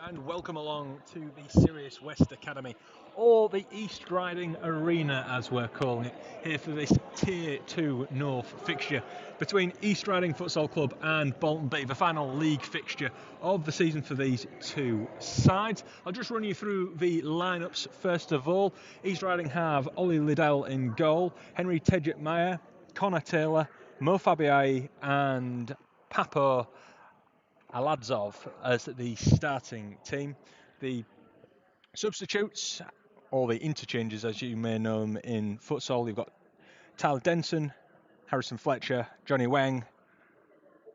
and welcome along to the Sirius West Academy, or the East Riding Arena as we're calling it, here for this Tier 2 North fixture between East Riding Futsal Club and Bolton B, the final league fixture of the season for these two sides. I'll just run you through the lineups first of all. East Riding have Ollie Liddell in goal, Henry Tedget-Meyer, Connor Taylor, Mo Fabiai and Papo Aladzov as the starting team. The substitutes, or the interchanges as you may know them in futsal, you've got Tyler Denson, Harrison Fletcher, Johnny Wang,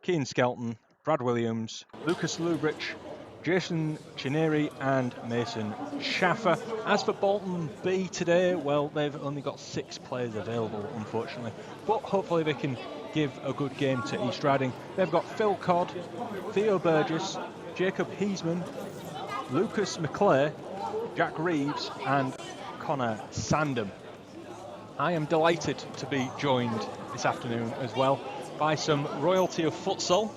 Kean Skelton, Brad Williams, Lucas Lubrich, Jason Chineri and Mason Schaffer. As for Bolton B today, well, they've only got 6 players available, unfortunately, but hopefully they can give a good game to East Riding. They've got Phil Codd, Theo Burgess, Jacob Heisman, Lucas McClare, Jack Reeves and Connor Sandham. I am delighted to be joined this afternoon as well by some royalty of futsal.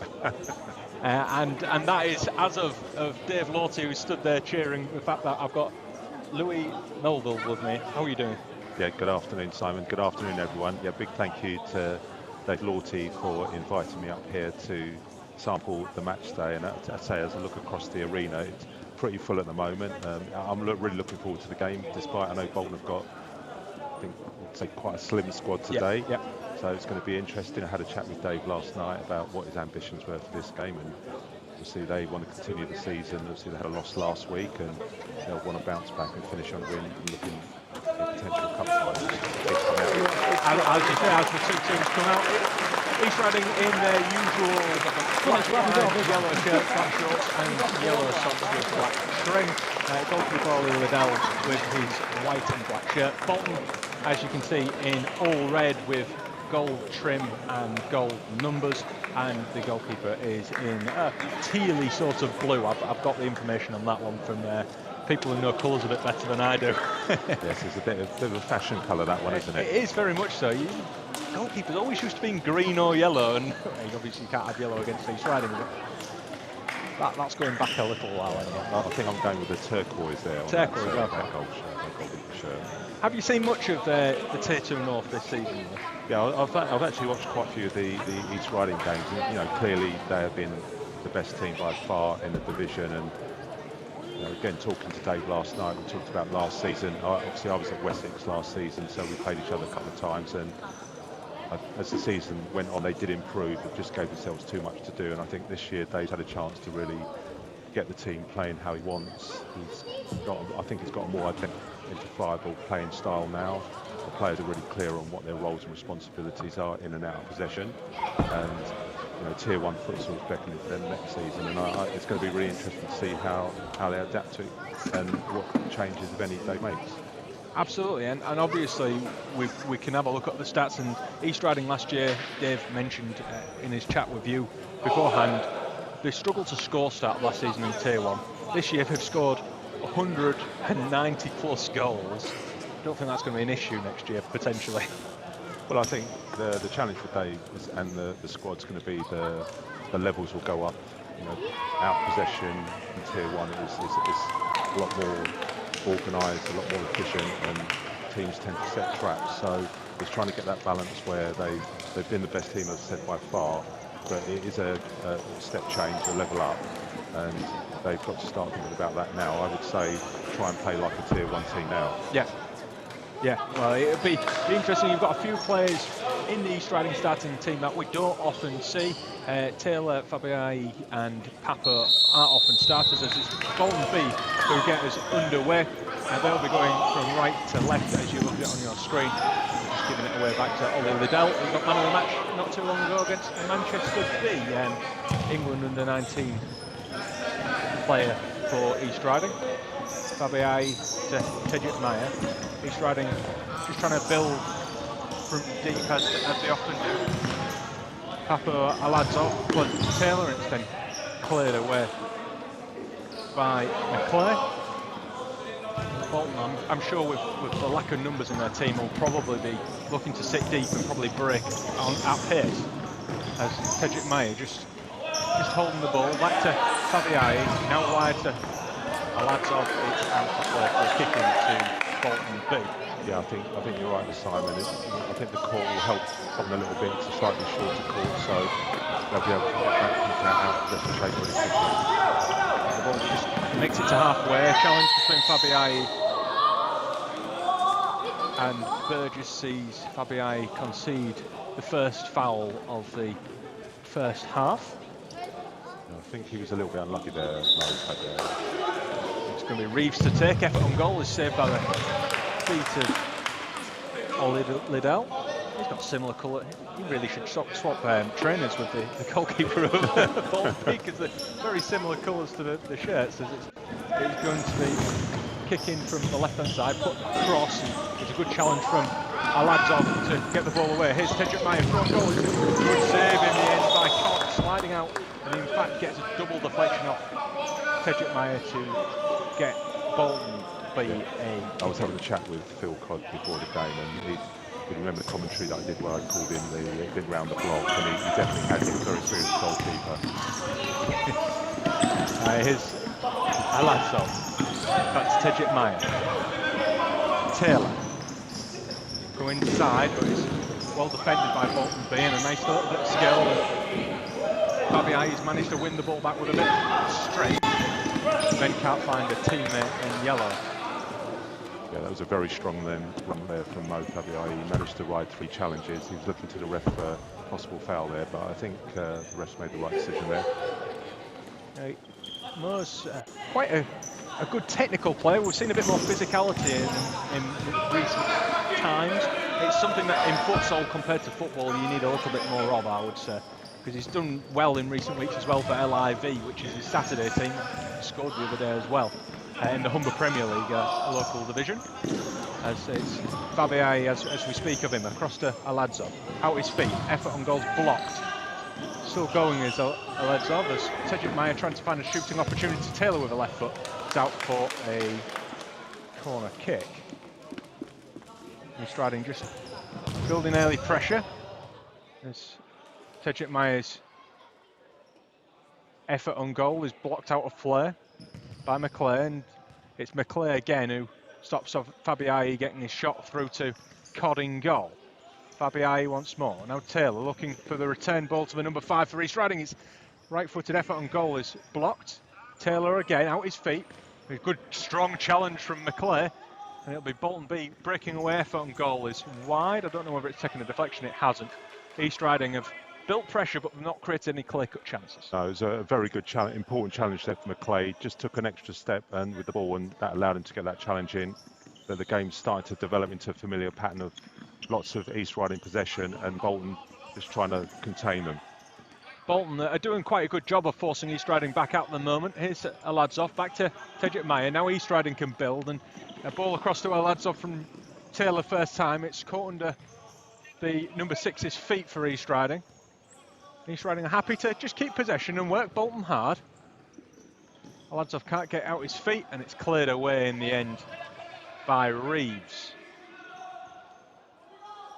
And that is as of Dave Lawty, who stood there cheering the fact that I've got Louis Melville with me. How are you doing? Yeah, good afternoon, Simon. Good afternoon, everyone. Yeah, big thank you to Dave Lawty for inviting me up here to sample the match day. And I'd say, as I look across the arena, it's pretty full at the moment. I'm really looking forward to the game, despite I know Bolton have got, I think, I'd say quite a slim squad today. Yeah. So it's going to be interesting. I had a chat with Dave last night about what his ambitions were for this game, and obviously they want to continue the season. Obviously they had a loss last week, and they'll want to bounce back and finish on a win and looking at potential cup finals. As you say, as the two teams come out, East Riding in their usual yellow shirt, black shorts and yellow socks with black string. Goalkeeper Ollie Liddell with his white and black shirt. Bolton, as you can see, in all red with gold trim and gold numbers, and the goalkeeper is in a tealy sort of blue. I've got the information on that one from people who know colours a bit better than I do. Yes, it's a bit of a fashion colour, that one, isn't it? It is very much so. Goalkeepers always used to be in green or yellow, and obviously you can't have yellow against East Riding, but that's going back a little while anyway. I think I'm going with the turquoise there. Turquoise, that okay. gold shirt. Have you seen much of the Tier 2 North this season? Yeah, I've actually watched quite a few of the East Riding games, and clearly they have been the best team by far in the division. And again, talking to Dave last night, we talked about last season. Obviously, I was at Wessex last season, so we played each other a couple of times. And as the season went on, they did improve. They just gave themselves too much to do. And I think this year Dave's had a chance to really get the team playing how he wants. I think he's got a more identifiable playing style now. The players are really clear on what their roles and responsibilities are in and out of possession. And Tier 1 futsal is beckoning for them next season, and it's going to be really interesting to see how they adapt to it and what changes, if any, Dave makes. Absolutely, and obviously we can have a look at the stats. And East Riding last year, Dave mentioned in his chat with you beforehand, they struggled to score start last season in Tier 1. This year they've scored 190 plus goals. I don't think that's going to be an issue next year, potentially. Well, I think the challenge for Dave and the squad's going to be the levels will go up. Out possession in Tier 1 is a lot more organised, a lot more efficient, and teams tend to set traps. So it's trying to get that balance where they've been the best team, as I said, by far, but it is a step change, a level up, and they've got to start thinking about that now. I would say try and play like a Tier 1 team now. Yeah, well, it'll be interesting. You've got a few players in the East Riding starting team that we don't often see. Taylor, Fabiai and Papo aren't often starters, as it's Bolton B who get us underway. They'll be going from right to left as you look at it on your screen. We're just giving it away back to Ollie Liddell, who got man of the match not too long ago against Manchester B, England under-19 player for East Riding. Fabiai to Tedget-Meyer. East Riding just trying to build from deep as they often do. Papo Aladzov, but Taylor instead cleared away by McClare. Bolton, I'm sure with the lack of numbers in their team, will probably be looking to sit deep and probably break at pace. As Tedget-Meyer just holding the ball back to Fabiai, now wide to Aladzov, it's out for a kick into Bolton B. Yeah, I think you're right, Simon. I think the call will help Bolton a little bit. It's a slightly shorter court, so they'll be able to get that kick out of possession shape really quickly. The ball just makes it to halfway. A challenge between Fabiai and Burgess sees Fabiai concede the first foul of the first half. I think he was a little bit unlucky there. It's going to be Reeves to take. Effort on goal is saved by the feet of Ollie Liddell. He's got similar colour. He really should swap trainers with the goalkeeper of Bolton because they're very similar colours to the shirts. As it's going to be kicking from the left-hand side, put across. It's a good challenge from Aladzov to get the ball away. Here's Tejit Meyer, front goal. It's a good save in the end by Cox, sliding out, and in fact gets a double deflection off Tejit Meyer to get Bolton B a. I was having a chat with Phil Codd before the game, and he remember the commentary that I did where I called in the bit round the block, and he definitely had him very experienced goalkeeper. Here's Aladzov. That's Tejit Meyer. Taylor. Go inside, but it's well defended by Bolton B, and a nice little bit of skill. Fabiai has managed to win the ball back with a bit of strength. Then can't find a teammate in yellow. Yeah, that was a very strong run there from Mo Fabiai. He managed to ride 3 challenges. He was looking to the ref for a possible foul there, but I think the refs made the right decision there. Mo's quite a good technical player. We've seen a bit more physicality in recent times. It's something that in futsal compared to football you need a little bit more of, I would say, because he's done well in recent weeks as well for LIV, which is his Saturday team. Scored the other day as well in the Humber Premier League local division. As it's Fabiai, as we speak of him, across to Aladzov, out his feet, effort on goals blocked. Still going is Aladzov, as Tejit Meyer trying to find a shooting opportunity. Taylor with a left foot. It's out for a corner kick. East Riding just building early pressure. As Tejit Meyer's effort on goal is blocked out of play by McClay, and it's McClay again who stops off Fabiai getting his shot through to Codd in goal. Fabiai once more. Now Taylor looking for the return ball to the number 5 for East Riding. His right-footed effort on goal is blocked. Taylor again out his feet. A good strong challenge from McClay, and it'll be Bolton B breaking away. Effort on goal is wide. I don't know whether it's taken a deflection. It hasn't. East Riding have built pressure but not created any clear-cut chances. No, it was a very good challenge, important challenge there for McClay. Just took an extra step and with the ball, and that allowed him to get that challenge in. But the game started to develop into a familiar pattern of lots of East Riding possession and Bolton just trying to contain them. Bolton are doing quite a good job of forcing East Riding back out at the moment. Here's Aladzov, back to Tejit Meyer. Now East Riding can build, and a ball across to Aladzov from Taylor first time. It's caught under the number 6's feet for East Riding. East Riding are happy to just keep possession and work Bolton hard. Aladzov can't get out his feet, and it's cleared away in the end by Reeves.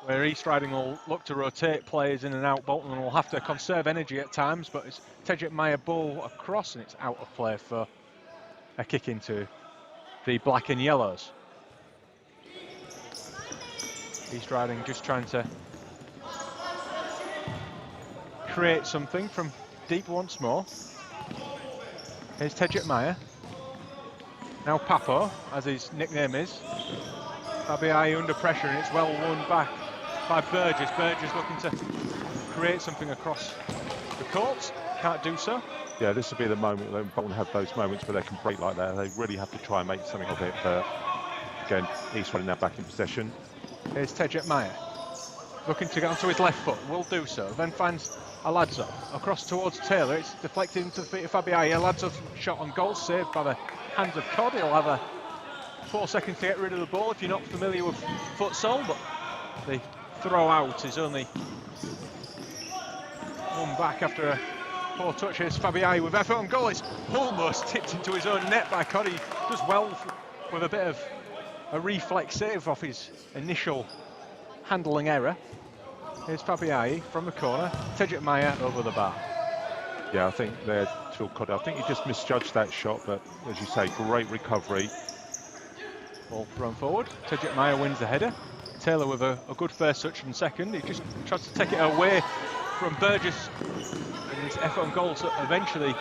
Where East Riding will look to rotate players in and out, Bolton will have to conserve energy at times, but it's Tejit Meyer ball across, and it's out of play for a kick into the black and yellows. East Riding just trying to create something from deep once more. Here's Tejit Meyer. Now Papo, as his nickname is. Fabiai under pressure, and it's well won back by Burgess. Burgess looking to create something across the court. Can't do so. Yeah, this will be the moment when Bolton have those moments where they can break like that. They really have to try and make something of it. But again, East Riding now back in possession. Here's Tejit Meyer. Looking to get onto his left foot. Will do so. Then finds Aladzov. Across towards Taylor. It's deflected into the feet of Fabiai. Aladzov's shot on goal, saved by the hands of Codd. He'll have a 4 seconds to get rid of the ball if you're not familiar with futsal, but the throw out is only one back after a poor touch. Here's Fabiai with effort on goal. It's almost tipped into his own net by Codd. He does well with a bit of a reflex save off his initial handling error. Here's Fabiai from the corner. Tejit Meyer over the bar. Yeah, I think they're Phil Codd. I think he just misjudged that shot, but as you say, great recovery. Ball thrown forward. Tedrick Meyer wins the header. Taylor with a good first touch and second. He just tries to take it away from Burgess. And it's effort on goal, so eventually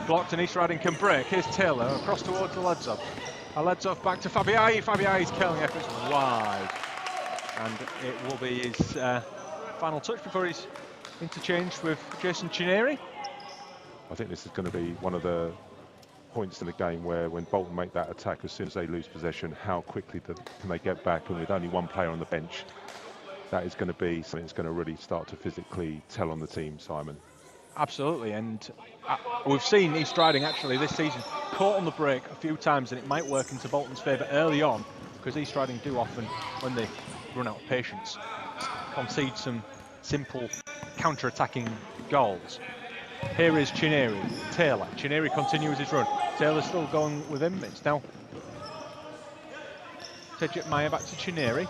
blocked, and East Riding can break. Here's Taylor across towards Aledzov. Aledzov back to Fabiai. Fabiai's curling efforts wide. And it will be his final touch before he's interchanged with Jason Chineri. I think this is going to be one of the points in the game where when Bolton make that attack, as soon as they lose possession, how quickly can they get back, and with only one player on the bench, that is going to be something that's going to really start to physically tell on the team, Simon. Absolutely, and we've seen East Riding actually this season caught on the break a few times, and it might work into Bolton's favour early on, because East Riding do often, when they run out of patience, concede some simple counter-attacking goals. Here is Chineri, Taylor. Chineri continues his run. Taylor's still going with him. It's now Tedrick Meyer back to Chineri.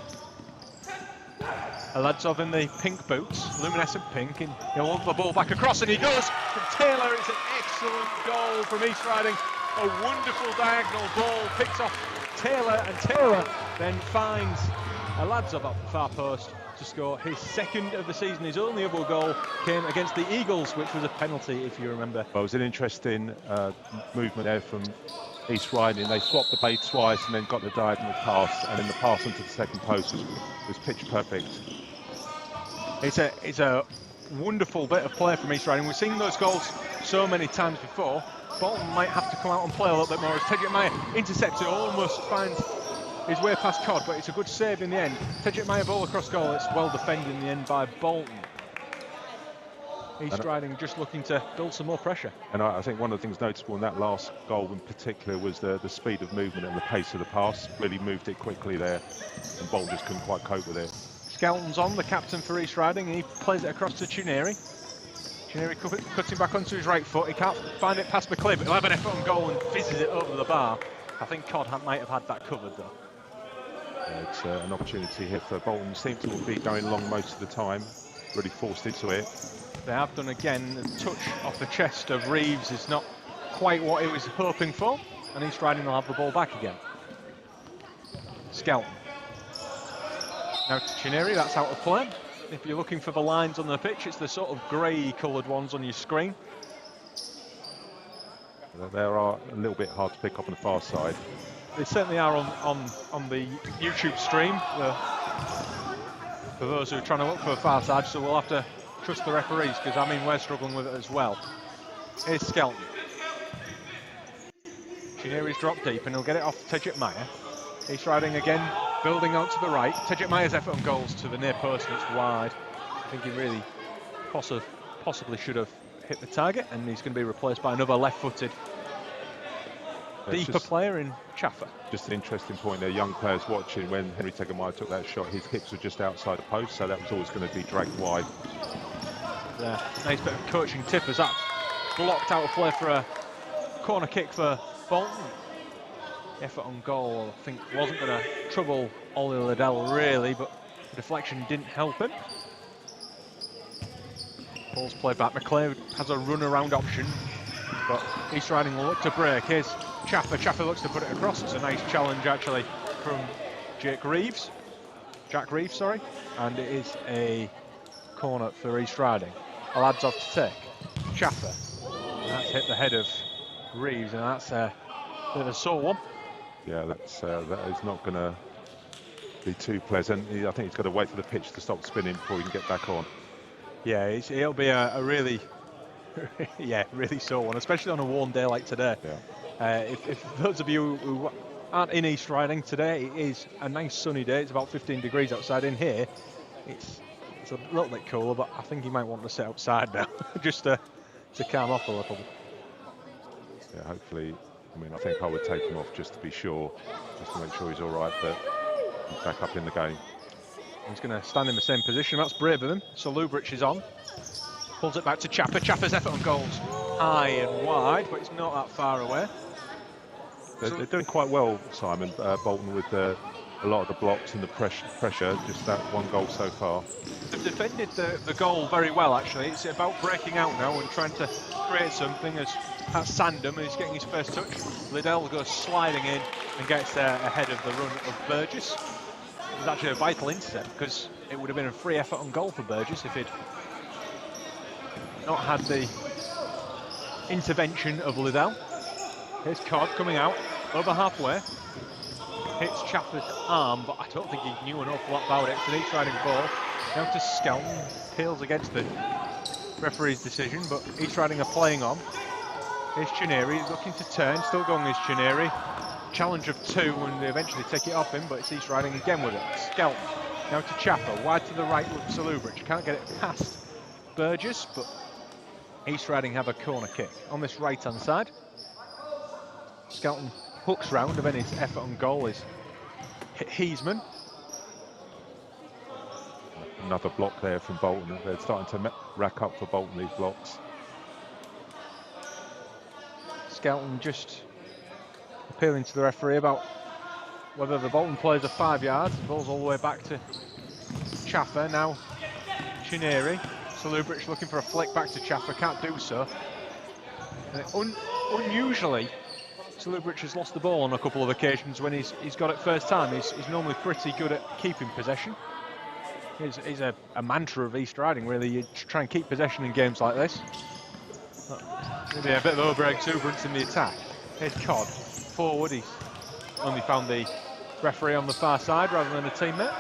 Aledzov in the pink boots, luminescent pink, and he'll want the ball back across, and he does from Taylor. It's an excellent goal from East Riding. A wonderful diagonal ball picked off Taylor, and Taylor then finds Aledzov up the far post to score his second of the season. His only other goal came against the Eagles, which was a penalty, if you remember. Well, it was an interesting movement there from East Riding. They swapped the bait twice and then got the diagonal pass, and then the pass onto the second post was pitch perfect. It's a wonderful bit of play from East Riding. We've seen those goals so many times before. Bolton might have to come out and play a little bit more, as Tedrick Meyer intercepts it, almost finds his way past Codd, but it's a good save in the end. Tedrick Meyer ball across goal. It's well defended in the end by Bolton. East Riding just looking to build some more pressure. And I think one of the things noticeable in that last goal in particular was the speed of movement and the pace of the pass. Really moved it quickly there, and Bolton just couldn't quite cope with it. Skelton's on, the captain for East Riding, and he plays it across to Chineri. Chineri cuts him back onto his right foot. He can't find it past McClave, but he'll have an effort on goal and fizzes it over the bar. I think Codd might have had that covered though. It's an opportunity here for Bolton. Seem to be going long most of the time, really forced into it. They have done again. The touch off the chest of Reeves is not quite what he was hoping for, and East Riding will have the ball back again. Skelton. Now to Chineri, that's out of play. If you're looking for the lines on the pitch, it's the sort of grey coloured ones on your screen. They are a little bit hard to pick up on the far side. They certainly are on the YouTube stream, for those who are trying to look for the far side, so we'll have to trust the referees, because I mean we're struggling with it as well. Here's Skelton. Chineri's dropped deep, and he'll get it off Tedrick Meyer. East Riding again, building out to the right. Tedrick Meyer's effort on goals to the near post, and it's wide. I think he really possibly should have hit the target, and he's going to be replaced by another left-footed deeper player in Chaffer. Just an interesting point there, young players watching. When Henry Tegemeier took that shot, his hips were just outside the post, so that was always going to be dragged wide. Yeah, nice bit of coaching tip as that blocked out a play for a corner kick for Bolton. Effort on goal, I think, wasn't going to trouble Ollie Liddell really, but the deflection didn't help him. Ball's played back. McLeod has a run around option, but East Riding will look to break. Here's Chaffer. Chaffer looks to put it across. It's a nice challenge actually from Jack Reeves, and it is a corner for East Riding. Aladzov to take. Chaffer. That's hit the head of Reeves, and that's a bit of a sore one. Yeah, that is not going to be too pleasant. I think he's got to wait for the pitch to stop spinning before he can get back on. Yeah, it'll be a really, really sore one, especially on a warm day like today. Yeah. If those of you who aren't in East Riding today, it is a nice sunny day. It's about 15 degrees outside. In here, it's a little bit cooler, but I think he might want to sit outside now, just to calm off a little bit. Yeah, hopefully. I mean, I think I would take him off just to be sure, just to make sure he's all right, but he's back up in the game. He's going to stand in the same position. That's brave of him. So Lubrich is on. Pulls it back to Chaffer. Chaffer's effort on goals high and wide, but it's not that far away. They're doing quite well, Simon, Bolton, with a lot of the blocks and the pressure, just that one goal so far. They've defended the goal very well, actually. It's about breaking out now and trying to create something. As that's Sandham, and he's getting his first touch. Liddell goes sliding in and gets there ahead of the run of Burgess. It was actually a vital intercept, because it would have been a free effort on goal for Burgess if he'd not had the intervention of Liddell. Here's Codd coming out over halfway. Hits Chaffer's arm, but I don't think he knew an awful lot about it. It's an East Riding ball. Now to Skelton, appeals against the referee's decision, but East Riding are playing on. Here's Chineri, he's looking to turn, still going is Chineri. Challenge of 2, and they eventually take it off him, but it's East Riding again with it. Skelton, now to Chaffer, wide to the right with Salubric. Can't get it past Burgess, but East Riding have a corner kick on this right-hand side. Skelton hooks round, and then his effort on goal is Heisman. Another block there from Bolton. They're starting to rack up for Bolton, these blocks. Skelton just appealing to the referee about whether the Bolton players are 5 yards. The ball's all the way back to Chaffer. Now Chineri. Salubric looking for a flick back to Chaffer, can't do so. Unusually, Salubric has lost the ball on a couple of occasions when he's got it first time. He's normally pretty good at keeping possession. He's a mantra of East Riding, really. You try and keep possession in games like this. Maybe a bit of over-exuberance in the attack. Here's Codd, forward. He's only found the referee on the far side rather than a teammate.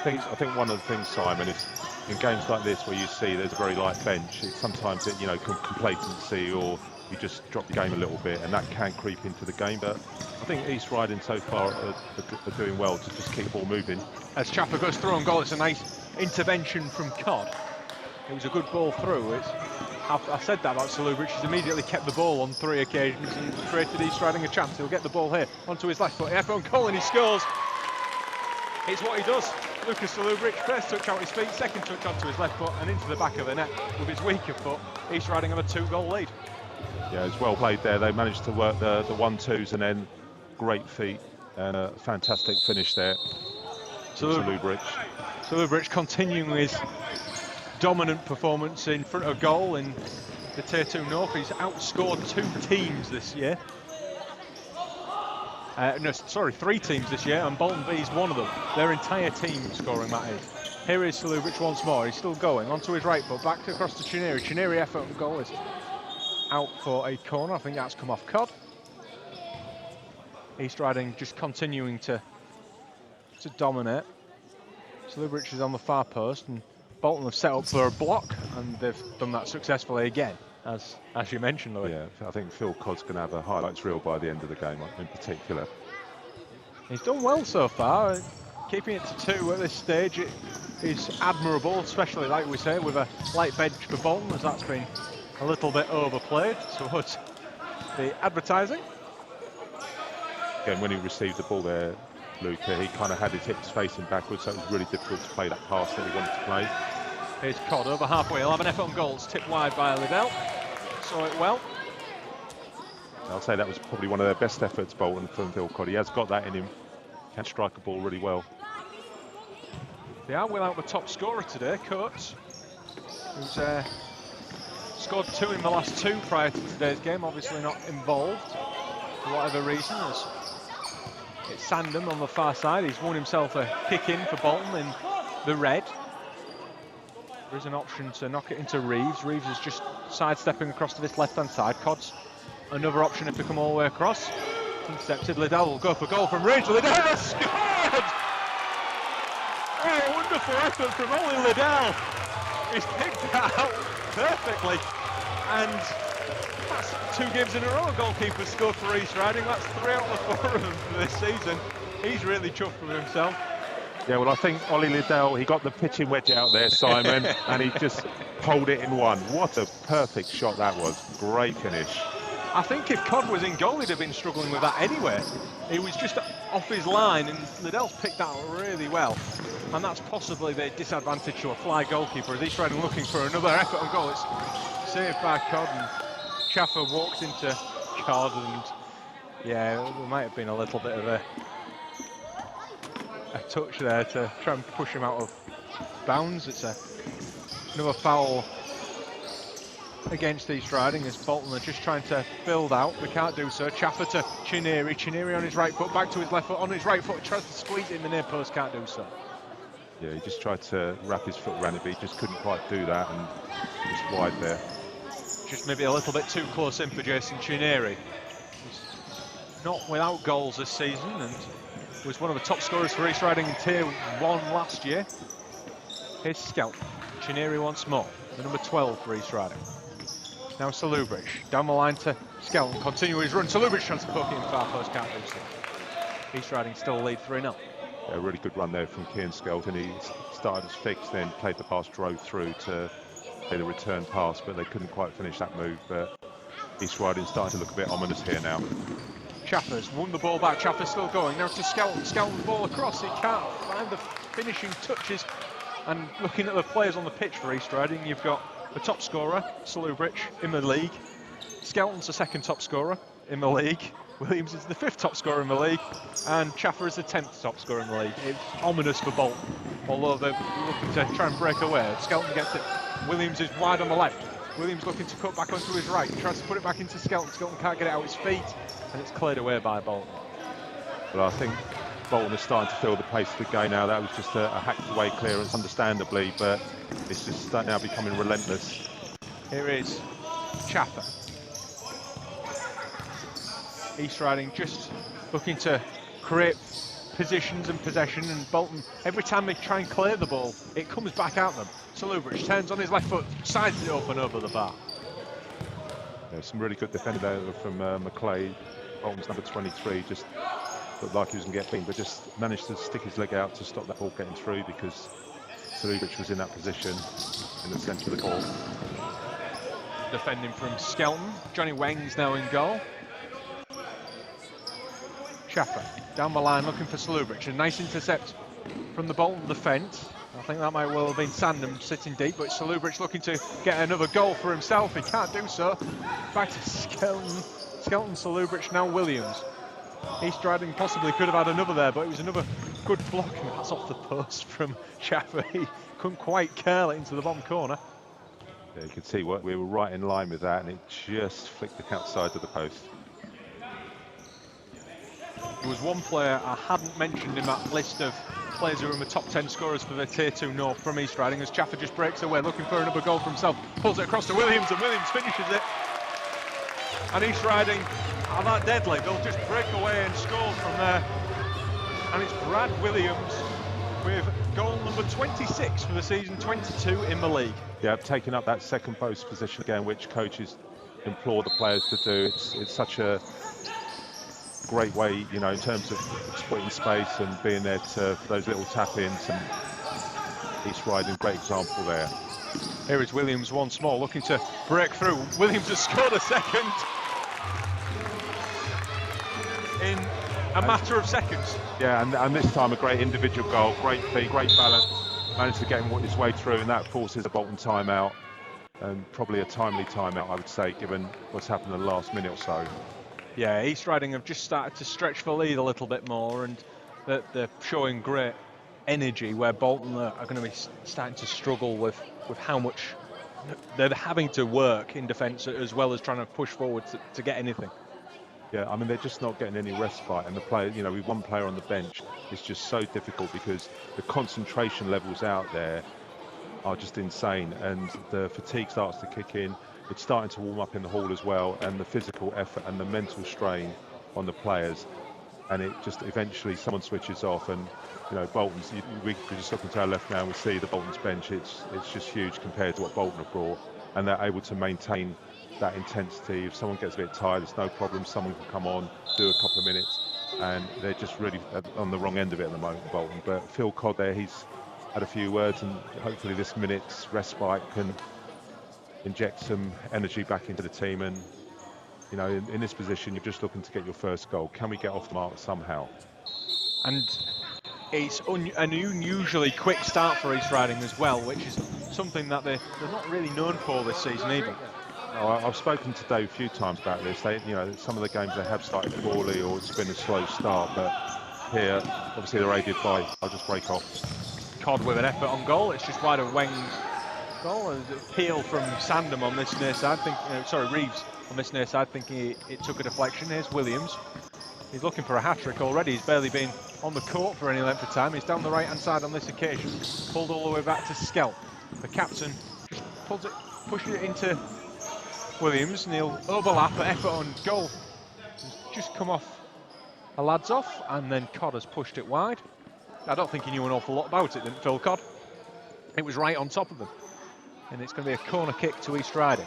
I think one of the things, Simon, is in games like this where you see there's a very light bench, sometimes it, complacency, or you just drop the game a little bit, and that can creep into the game. But I think East Riding so far are doing well to just keep the ball moving. As Chaffer goes through on goal, it's a nice intervention from Codd. It was a good ball through. I said that about Salubric. He's immediately kept the ball on 3 occasions and created East Riding a chance. He'll get the ball here onto his left foot. Effort on goal, and he scores. It's what he does. Lucas Salubric, first touch out his feet, second touch onto his left foot and into the back of the net with his weaker foot. East Riding have a 2-goal lead. Yeah, it's well played there. They managed to work the 1-2s and then great feet and a fantastic finish there. Salubric. Salubric continuing his dominant performance in front of goal in the Tier 2 North. He's outscored 2 teams this year. 3 teams this year, and Bolton B is one of them. Their entire team scoring, that is. Here is Salubric once more. He's still going onto his right foot, back across to Chineri. Chineri effort on goal is out for a corner. I think that's come off Codd. East Riding just continuing to dominate. Salubric is on the far post, and Bolton have set up for a block, and they've done that successfully again, as you mentioned, Louis. Yeah, I think Phil Codd's going to have a highlights reel by the end of the game, in particular. He's done well so far. Keeping it to 2 at this stage is admirable, especially, like we say, with a light bench for Bolton, as that's been a little bit overplayed towards the advertising. Again, when he received the ball there, Luca, he kind of had his hips facing backwards, so it was really difficult to play that pass that he wanted to play. Here's Codd over halfway. He'll have an effort on goals, tipped wide by Liddell. Saw it well. I'll say that was probably one of their best efforts, Bolton, from Phil Codd. He has got that in him. Can strike a ball really well. They are without the top scorer today, Coates, who's scored 2 in the last 2 prior to today's game. Obviously not involved for whatever reason. It's Sandham on the far side. He's won himself a kick in for Bolton in the red. There is an option to knock it into Reeves. Reeves is just sidestepping across to this left-hand side. Codd's another option if they come all the way across. Intercepted. Liddell will go for goal from Reeves. Liddell has scored! Oh, wonderful effort from only Liddell. He's picked that out perfectly. And that's 2 games in a row goalkeepers scored for East Riding. That's 3 out of the 4 of them for this season. He's really chuffed with himself. Yeah, well, I think Ollie Liddell, he got the pitching wedge out there, Simon, and he just pulled it in one. What a perfect shot that was. Great finish. I think if Codd was in goal, he'd have been struggling with that anyway. He was just off his line, and Liddell's picked that out really well. And that's possibly the disadvantage to a fly goalkeeper, as East Riding looking for another effort on goal. It's saved by Codd, and Chaffer walks into Codd, and yeah, there might have been a little bit of a a touch there to try and push him out of bounds. It's another foul against East Riding as Bolton are just trying to build out. They can't do so. Chaffer to Chineri. Chineri on his right foot, back to his left foot, on his right foot, tries to squeeze it in the near post, can't do so. Yeah, he just tried to wrap his foot around it, but he just couldn't quite do that, and just wide there. Just maybe a little bit too close in for Jason Chineri. He's not without goals this season and was one of the top scorers for East Riding in Tier 1 last year. Here's Skelton. Chineri once more, the number 12 for East Riding. Now Salubric, down the line to Skelton, continue his run. Salubric tries to poke it in far post, can't do so. East Riding still lead 3-0. A really good run there from Cian Skelton. He started as fixed, then played the pass, drove through to play the return pass, but they couldn't quite finish that move. But East Riding starting to look a bit ominous here now. Chaffer's won the ball back. Chaffer's still going now to Skelton. Skelton ball across. He can't find the finishing touches. And looking at the players on the pitch for East Riding, you've got the top scorer, Salubric, in the league. Skelton's the second top scorer in the league. Williams is the 5th top scorer in the league, and Chaffer is the 10th top scorer in the league. It's ominous for Bolton, although they're looking to try and break away. Skelton gets it. Williams is wide on the left. Williams looking to cut back onto his right. Tries to put it back into Skelton. Skelton can't get it out his feet, and it's cleared away by Bolton. Well, I think Bolton is starting to feel the pace of the game now. That was just a hacked away clearance, understandably, but it's just now becoming relentless. Here is Chaffer. East Riding just looking to create positions and possession, and Bolton, every time they try and clear the ball, it comes back at them. Salubric turns on his left foot, sides it open over the bar. Yeah, some really good defending there from McClay. Bolton's number 23 just looked like he was going to get beaten, but just managed to stick his leg out to stop that ball getting through, because Salubric was in that position in the centre of the court. Defending from Skelton. Johnny Weng's now in goal. Chaffer down the line looking for Salubric. A nice intercept from the Bolton defence. I think that might well have been Sandham sitting deep, but Salubric looking to get another goal for himself. He can't do so. Back to Skelton. Skelton, Salubric, now Williams. East Riding possibly could have had another there, but it was another good block, and that's off the post from Chaffer. He couldn't quite curl it into the bottom corner. Yeah, you could see we were right in line with that, and it just flicked the outside of the post. There was one player I hadn't mentioned in that list of players who are in the top 10 scorers for the Tier 2 North from East Riding, as Chaffer just breaks away looking for another goal for himself, pulls it across to Williams, and Williams finishes it. And East Riding are that deadly, they'll just break away and score from there. And it's Brad Williams with goal number 26 for the season, 22 in the league. Yeah, taking up that second post position again, which coaches implore the players to do. It's such a great way, you know, in terms of exploiting space and being there for those little tap-ins, and East Riding, great example there. Here is Williams once more, looking to break through. Williams has scored a second in a matter of seconds. Yeah, and this time a great individual goal, great feet, great balance, managed to get his way through, and that forces a Bolton timeout, and probably a timely timeout, I would say, given what's happened in the last minute or so. Yeah, East Riding have just started to stretch the lead a little bit more, and they're showing great energy, where Bolton are going to be starting to struggle with how much they're having to work in defence, as well as trying to push forward to get anything. Yeah, I mean, they're just not getting any respite, and the player, you know, with one player on the bench, it's just so difficult, because the concentration levels out there are just insane, and the fatigue starts to kick in. It's starting to warm up in the hall as well, and the physical effort and the mental strain on the players, and it just eventually someone switches off. And you know, Bolton's, we just looking to our left now, we see the Bolton's bench. It's just huge compared to what Bolton have brought, and they're able to maintain that intensity. If someone gets a bit tired, it's no problem. Someone can come on, do a couple of minutes, and they're just really on the wrong end of it at the moment, Bolton. But Phil Codd there, he's had a few words, and hopefully this minute's respite can inject some energy back into the team. And you know, in this position, you're just looking to get your first goal. Can we get off the mark somehow? And it's an unusually quick start for East Riding as well, which is something that they're not really known for this season either. I've spoken to Dave a few times about this. You know, some of the games they have started poorly, or it's been a slow start, but here. Obviously they're aided by, I'll just break off. Cod with an effort on goal. It's just wide of Weng's goal. There's a peel from Sandham on this near side. Reeves on this near side, thinking it took a deflection. Here's Williams. He's looking for a hat-trick already. He's barely been on the court for any length of time. He's down the right-hand side on this occasion. Pulled all the way back to Skelp. The captain just pushes it into Williams, and he'll overlap at effort on goal. He's just come off a lads off, and then Cod has pushed it wide. I don't think he knew an awful lot about it, didn't Phil Cod? It was right on top of them. And it's going to be a corner kick to East Riding.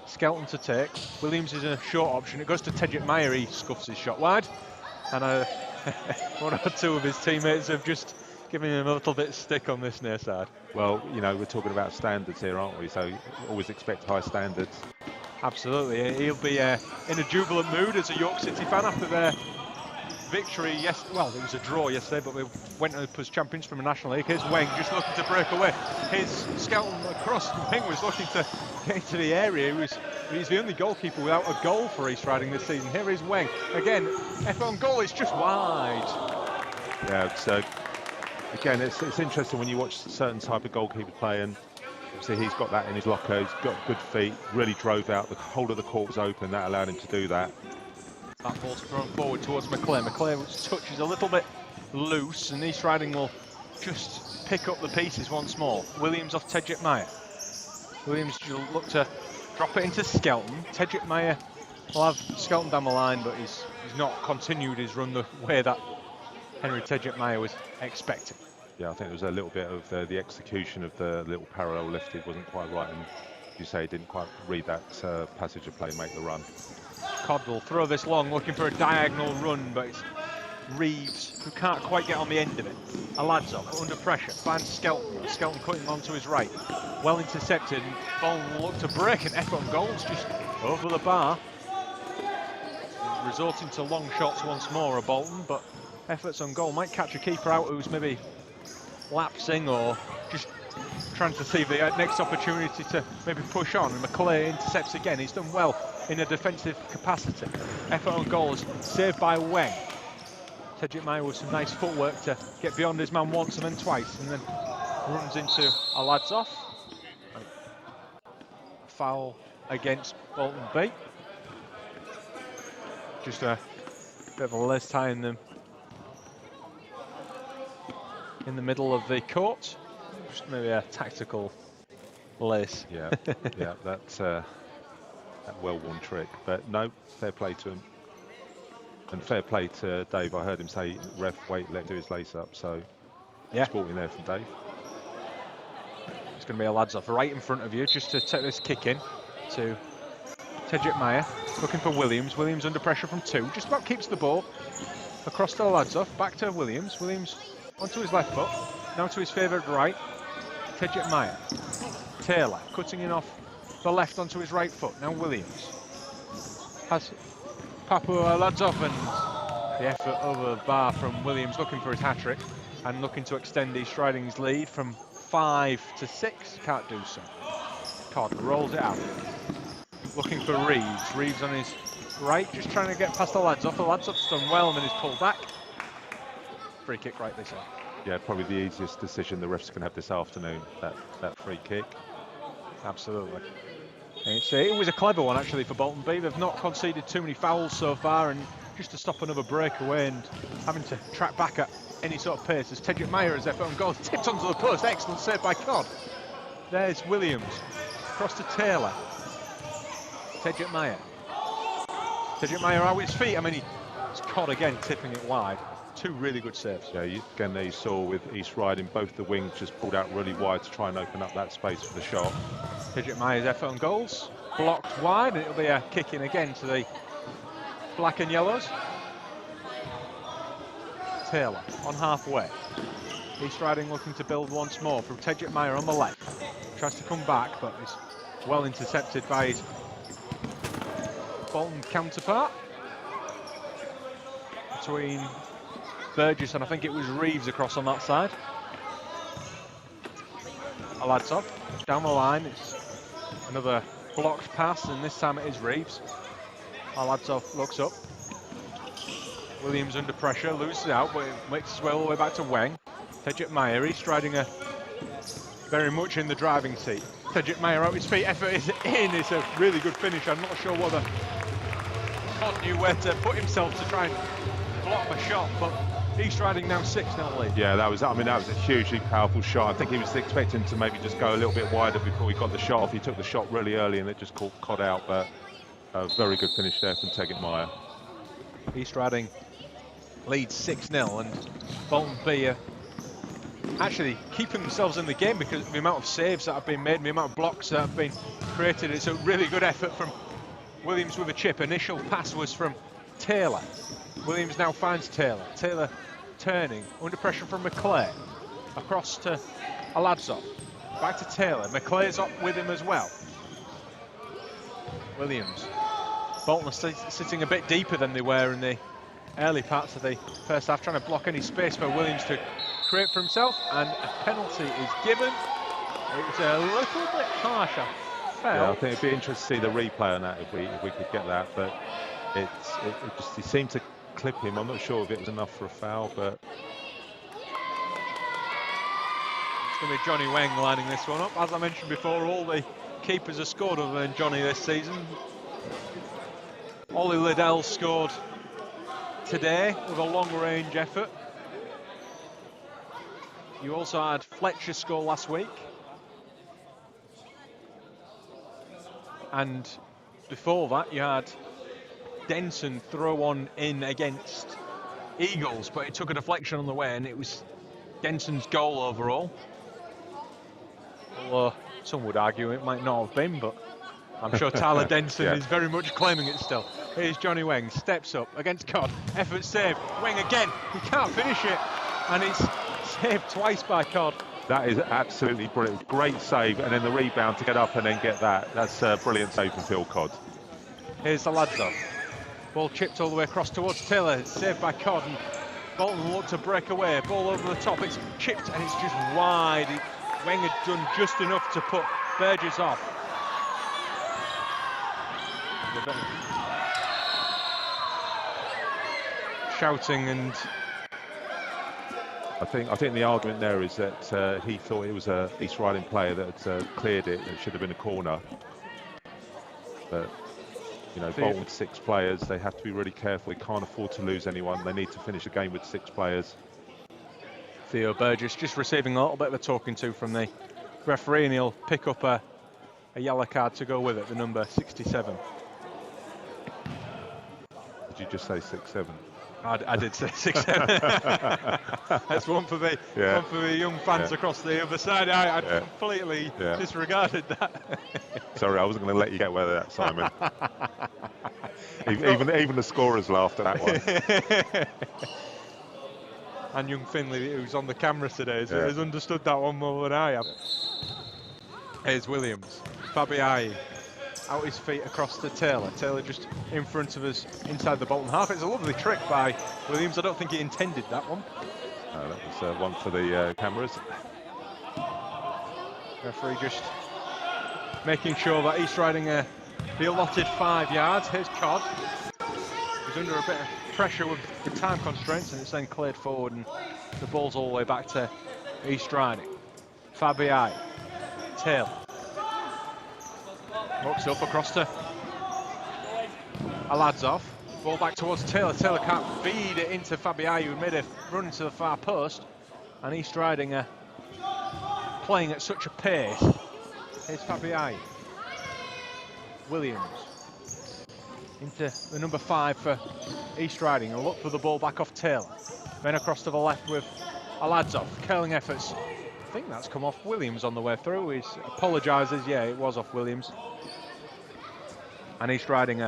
Skelton to take. Williams is a short option. It goes to Tedget Meyer. He scuffs his shot wide. And one or two of his teammates have just given him a little bit of stick on this near side. Well, you know, we're talking about standards here, aren't we? So always expect high standards. Absolutely. He'll be in a jubilant mood as a York City fan after their victory well, it was a draw yesterday, but we went up as champions from the National League. Here's Weng just looking to break away. Here's Skelton across. Weng was looking to get into the area. He's the only goalkeeper without a goal for East Riding this season. Here is Weng. Again, effort on goal, it's just wide. Yeah, so again, it's interesting when you watch certain type of goalkeeper play, and obviously he's got that in his locker. He's got good feet, really drove out. The whole of the court was open. That allowed him to do that. That ball's thrown forward towards McClare. McClare's touch is a little bit loose, and East Riding will just pick up the pieces once more. Williams off Tedget Meyer. Williams will look to drop it into Skelton. Tedget Meyer will have Skelton down the line, but he's not continued his run the way that Henry Tedget Meyer was expecting. Yeah, I think there was a little bit of the execution of the little parallel lifted wasn't quite right, and you say he didn't quite read that passage of play, make the run. Cod will throw this long, looking for a diagonal run, but it's Reeves who can't quite get on the end of it. Aladzov under pressure, finds Skelton. Skelton cutting onto his right. Well intercepted, and Bolton will look to break, and effort on goals just over the bar. Resorting to long shots once more of Bolton, but efforts on goal might catch a keeper out who's maybe lapsing or just trying to see the next opportunity to maybe push on. And McClare intercepts again. He's done well in a defensive capacity. Effort on goals saved by Weng. Tedget Meyer with some nice footwork to get beyond his man once and then twice, and then runs into a lads off. Foul against Bolton B. Just a bit of a lace tie in them in the middle of the court. Just maybe a tactical lace. Yeah, yeah, that's that well-worn trick. But no, fair play to him. And fair play to Dave. I heard him say, ref, wait, let him do his lace up. So, yeah, sporting there from Dave. It's going to be a lads off right in front of you, just to take this kick in to Tedget Meyer. Looking for Williams. Williams under pressure from two. Just about keeps the ball across to the lads off. Back to Williams. Williams onto his left foot. Now to his favoured right. Tedget Meyer. Taylor cutting in off the left onto his right foot. Now Williams has Papua lads off, and the effort over the bar from Williams, looking for his hat-trick and looking to extend East Riding's lead from 5 to 6. Can't do so. Cod rolls it out. Looking for Reeves. Reeves on his right, just trying to get past the lads off. The lads off's done well, and then he's pulled back. Free kick right this way. Yeah, probably the easiest decision the refs can have this afternoon, that free kick. Absolutely. It was a clever one actually for Bolton B. They've not conceded too many fouls so far, and just to stop another breakaway and having to track back at any sort of pace as Tedget Meyer has effort on goal, tipped onto the post. Excellent save by Cod. There's Williams. Cross to Taylor. Tedget Meyer. Tedget Meyer out with his feet. I mean, it's Cod again tipping it wide. Two really good saves. Yeah, again, there you saw with East Riding, both the wings just pulled out really wide to try and open up that space for the shot. Tedget Meyer's effort on goals. Blocked wide, and it'll be a kick in again to the black and yellows. Taylor on halfway. East Riding looking to build once more from Tedget Meyer on the left. Tries to come back, but is well intercepted by his Bolton counterpart. Between Burgess and I think it was Reeves across on that side. Aladsov down the line. It's another blocked pass, and this time it is Reeves. Aladsov looks up. Williams under pressure, loses it out, but it makes his way all the way back to Weng. Tejit Meyer, he's striding very much in the driving seat. Tejit Meyer out his feet, effort is in, it's a really good finish. I'm not sure whether Todd knew where to put himself to try and block a shot, but East Riding now 6-0 lead. Yeah, that was a hugely powerful shot. I think he was expecting to maybe just go a little bit wider before he got the shot off. He took the shot really early and it just caught Cod out, but a very good finish there from Tejit Meyer. East Riding leads 6-0 and Bolton B are actually keeping themselves in the game because of the amount of saves that have been made, the amount of blocks that have been created. It's a really good effort from Williams with a chip. Initial pass was from Taylor. Williams now finds Taylor. Taylor turning, under pressure from McClay. Across to Aladzov. Back to Taylor. McClay's up with him as well. Williams. Bolton are sitting a bit deeper than they were in the early parts of the first half, trying to block any space for Williams to create for himself, and a penalty is given. It's a little bit harsh, I felt. Yeah, I think it'd be interesting to see the replay on that if we could get that, but he seemed to clip him. I'm not sure if it was enough for a foul, but it's going to be Johnny Weng lining this one up. As I mentioned before, all the keepers have scored other than Johnny this season. Ollie Liddell scored today with a long-range effort. You also had Fletcher score last week. And before that, you had Denson throw one in against Eagles, but it took a deflection on the way, and it was Denson's goal overall. Although some would argue it might not have been, but I'm sure Tyler Denson is very much claiming it still. Here's Johnny Weng, steps up against Cod, effort saved. Weng again, he can't finish it, and it's saved twice by Cod. that is absolutely brilliant. Great save, and then the rebound to get up and then get that. That's a brilliant save from Phil Cod. Here's the lads up. Ball chipped all the way across towards Taylor, saved by Cod, and Bolton look to break away. Ball over the top, it's chipped and it's just wide. Weng had done just enough to put Burgess off. Shouting, and I think the argument there is that he thought it was a East Riding player that cleared it. It should have been a corner. But you know, Bolton with 6 players, they have to be really careful. They can't afford to lose anyone. They need to finish a game with 6 players. Theo Burgess just receiving a little bit of a talking to from the referee, and he'll pick up a yellow card to go with it, the number 67. Did you just say 6-7? I did say 6-7. That's one for the young fans across the other side. I completely disregarded that. Sorry, I wasn't going to let you get away with that, Simon. even the scorers laughed at that one. And young Finley, who's on the camera today, has understood that one more than I have. Here's Williams. Fabiai out his feet across to Taylor. Taylor just in front of us inside the Bolton half. It's a lovely trick by Williams. I don't think he intended that one. No, that was one for the cameras. Referee just making sure that East Riding the allotted 5 yards. Here's Cod. He's under a bit of pressure with the time constraints, and it's then cleared forward, and the ball's all the way back to East Riding. Fabiai. Taylor. Walks up across to Aladzov. Ball back towards Taylor. Taylor can't feed it into Fabiai, who made a run to the far post. And East Riding playing at such a pace. Here's Fabiai. Williams. Into the number 5 for East Riding. A look for the ball back off Taylor. Then across to the left with Aladzov. Curling efforts. I think that's come off Williams on the way through. He apologises. Yeah, it was off Williams. And East Riding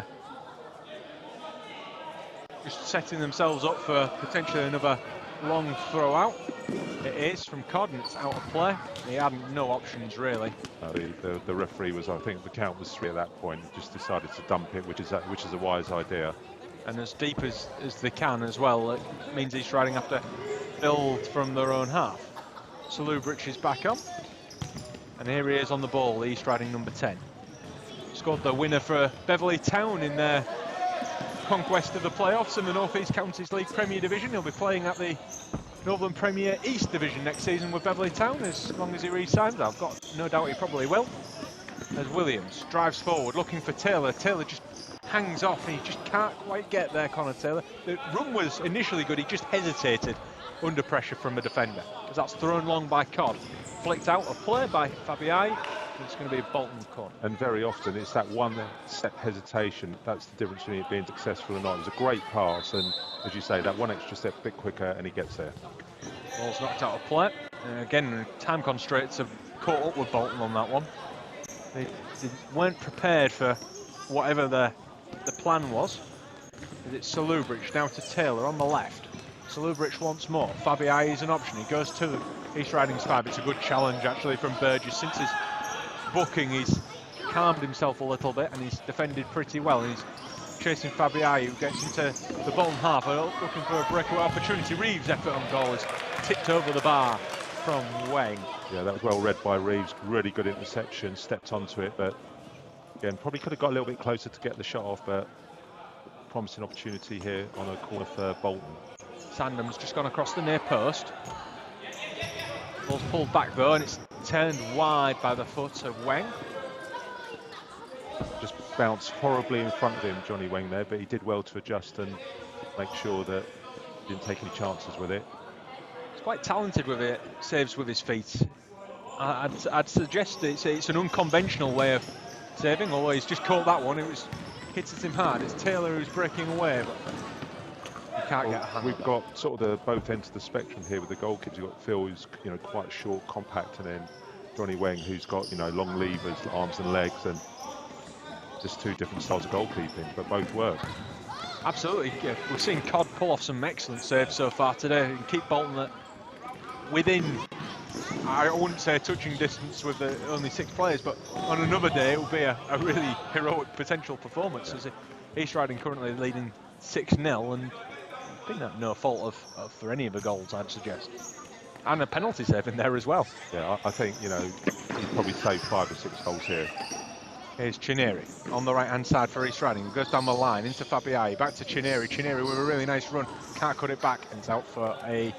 just setting themselves up for potentially another long throw out. It is from Cod, and it's out of play. He had no options really. The referee was, I think the count was 3 at that point. Just decided to dump it, which is a wise idea. And as deep as they can as well. It means East Riding have to build from their own half. Salubrich is back on, and here he is on the ball, the East Riding number 10. Scored the winner for Beverley Town in their conquest of the playoffs in the North East Counties League Premier Division. He'll be playing at the Northern Premier East Division next season with Beverley Town, as long as he re-signs. I've got no doubt he probably will. As Williams drives forward, looking for Taylor. Taylor just hangs off, and he just can't quite get there, Connor Taylor. The run was initially good, he just hesitated under pressure from a defender, as that's thrown long by Codd. Flicked out of play by Fabiai. It's going to be a Bolton corner. And very often it's that one step hesitation that's the difference between it being successful or not. It was a great pass, and as you say, that one extra step a bit quicker and he gets there. Ball's knocked out of play. Again, time constraints have caught up with Bolton on that one. They weren't prepared for whatever the plan was. It's Salubric now to Taylor on the left. Salubric once more. Fabiai is an option. He goes to East Riding's 5. It's a good challenge actually from Burgess. Since his booking, he's calmed himself a little bit and he's defended pretty well. And he's chasing Fabiai, who gets into the Bolton half, looking for a breakaway opportunity. Reeves' effort on goal is tipped over the bar from Wang. Yeah, that was well read by Reeves. Really good interception, stepped onto it, but again, probably could have got a little bit closer to get the shot off, but promising opportunity here on a corner for Bolton. Sandham's just gone across the near post. Ball's pulled back though, and it's turned wide by the foot of Wang. Just bounced horribly in front of him, Johnny Wang there, but he did well to adjust and make sure that he didn't take any chances with it. He's quite talented with it, saves with his feet. I'd suggest it's an unconventional way of saving, although he's just caught that one. It hits at him hard. It's Taylor who's breaking away, but he can't get a hand. We've got sort of the both ends of the spectrum here with the goalkeepers. You've got Phil, who's quite short, compact, and then Johnny Wang, who's got long levers, arms and legs, and just two different styles of goalkeeping, but both work. Absolutely, yeah. We've seen Codd pull off some excellent saves so far today and keep Bolton within, I wouldn't say touching distance with the only 6 players, but on another day it will be a really heroic potential performance. Yeah. As East Riding currently leading 6-0, and I think that no fault for any of the goals, I'd suggest. And a penalty save in there as well. Yeah, I think, he's probably saved 5 or 6 goals here. Here's Chineri on the right-hand side for East Riding. Goes down the line into Fabiai, back to Chineri. Chineri with a really nice run, can't cut it back, and it's out for a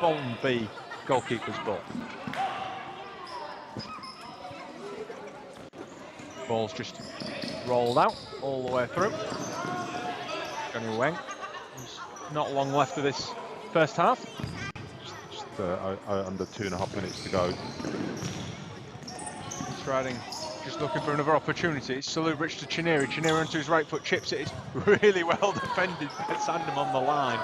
Bolton B goalkeeper's ball. Ball's just rolled out all the way through. Johnny Wang. There's not long left of this first half. Just under 2.5 minutes to go. East Riding just looking for another opportunity. It's Salubric to Chineri. Chineri onto his right foot, chips it. It's really well defended by Sandham on the line.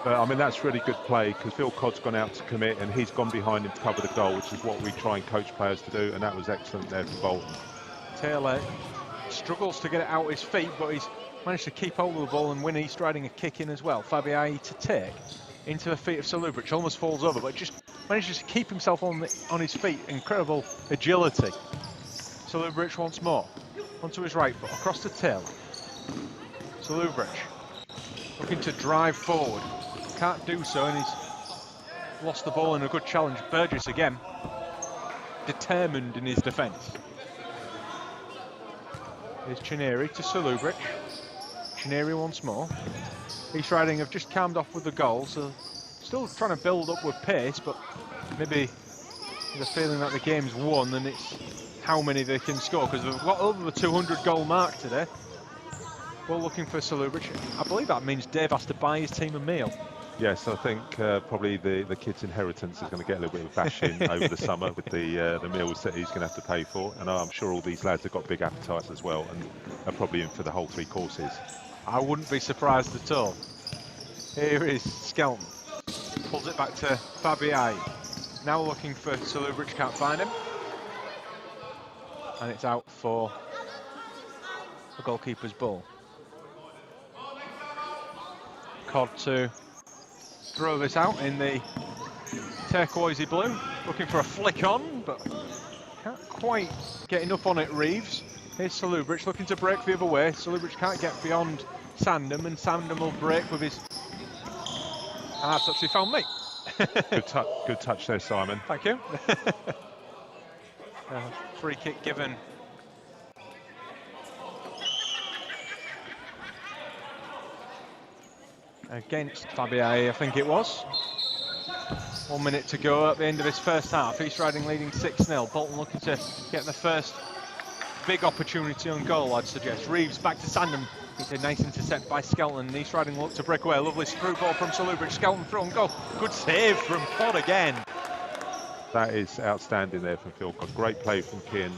But that's really good play, because Phil Codd's gone out to commit and he's gone behind him to cover the goal, which is what we try and coach players to do, and that was excellent there for Bolton. Taylor struggles to get it out his feet, but he's managed to keep hold of the ball and win East Riding a kick in as well. Fabiai to take into the feet of Salubric, almost falls over, but just manages to keep himself on his feet. Incredible agility. Salubric once more, onto his right foot, across to Taylor. Salubric looking to drive forward, can't do so, and he's lost the ball in a good challenge. Burgess again, determined in his defence. Here's Chineri to Salubric. Chineri once more. East Riding have just calmed off with the goal, so still trying to build up with pace, but maybe the feeling that the game's won and it's how many they can score, because they've got over the 200 goal mark today. Well, looking for Salubric. I believe that means Dave has to buy his team a meal. Yes, I think probably the kid's inheritance is going to get a little bit of bashing over the summer with the meals that he's going to have to pay for. And I'm sure all these lads have got big appetites as well, and are probably in for the whole 3 courses. I wouldn't be surprised at all. Here is Skelton. Pulls it back to Fabiai. Now looking for Salubric, can't find him. And it's out for the goalkeeper's ball. Codd to throw this out in the turquoisey blue. Looking for a flick on, but can't quite get enough on it, Reeves. Here's Salubric looking to break the other way. Salubric can't get beyond Sandham, and Sandham will break with his... And that's actually found me. Good touch there, Simon. Thank you. Free kick given against Fabiai, I think it was. 1 minute to go at the end of this first half. East Riding leading 6-0. Bolton looking to get the first big opportunity on goal, I'd suggest. Reeves back to Sandham. It's a nice intercept by Skelton. East Riding look to break away. Lovely through ball from Salubridge. Skelton through and goal. Good save from Pod again. That is outstanding there from Phil Codd. Great play from Kian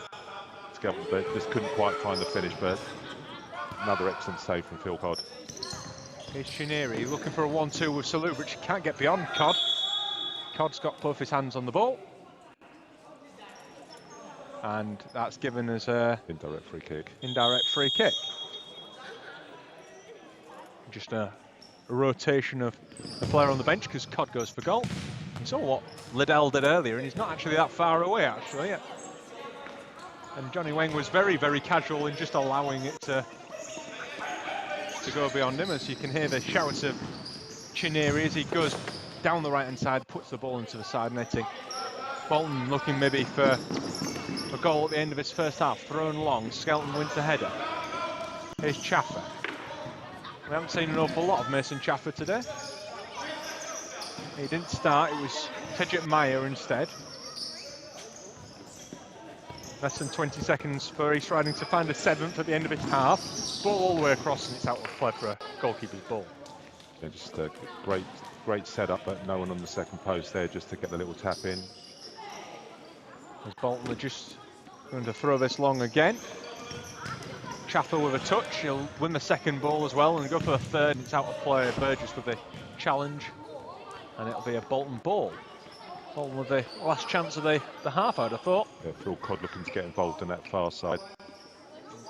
Skelton, but just couldn't quite find the finish. But another excellent save from Phil Codd. Here's Chineri looking for a 1-2 with Salubridge. Can't get beyond Codd. Codd's got both his hands on the ball. And that's given us a indirect free kick. Indirect free kick. Just a rotation of the player on the bench because Codd goes for goal. You saw what Liddell did earlier, and he's not actually that far away, actually. And Johnny Weng was very, very casual in just allowing it to go beyond him, as you can hear the shouts of Chineri as he goes down the right-hand side, puts the ball into the side netting. Bolton looking maybe for a goal at the end of his first half, thrown long. Skelton wins the header. Here's Chaffer. We haven't seen an awful lot of Mason Chaffer today. He didn't start, it was Tedget Meyer instead. Less than 20 seconds for East Riding to find a 7th at the end of its half. Ball all the way across and it's out of play for a goalkeeper's ball. Yeah, just a great setup, but no one on the second post there just to get the little tap in. As Bolton are just going to throw this long again. Chaffer with a touch, he'll win the second ball as well and go for the third, and it's out of play. Burgess with the challenge, and it'll be a Bolton ball. Bolton with the last chance of the half, I'd have thought. Yeah, Phil Codd looking to get involved in that far side.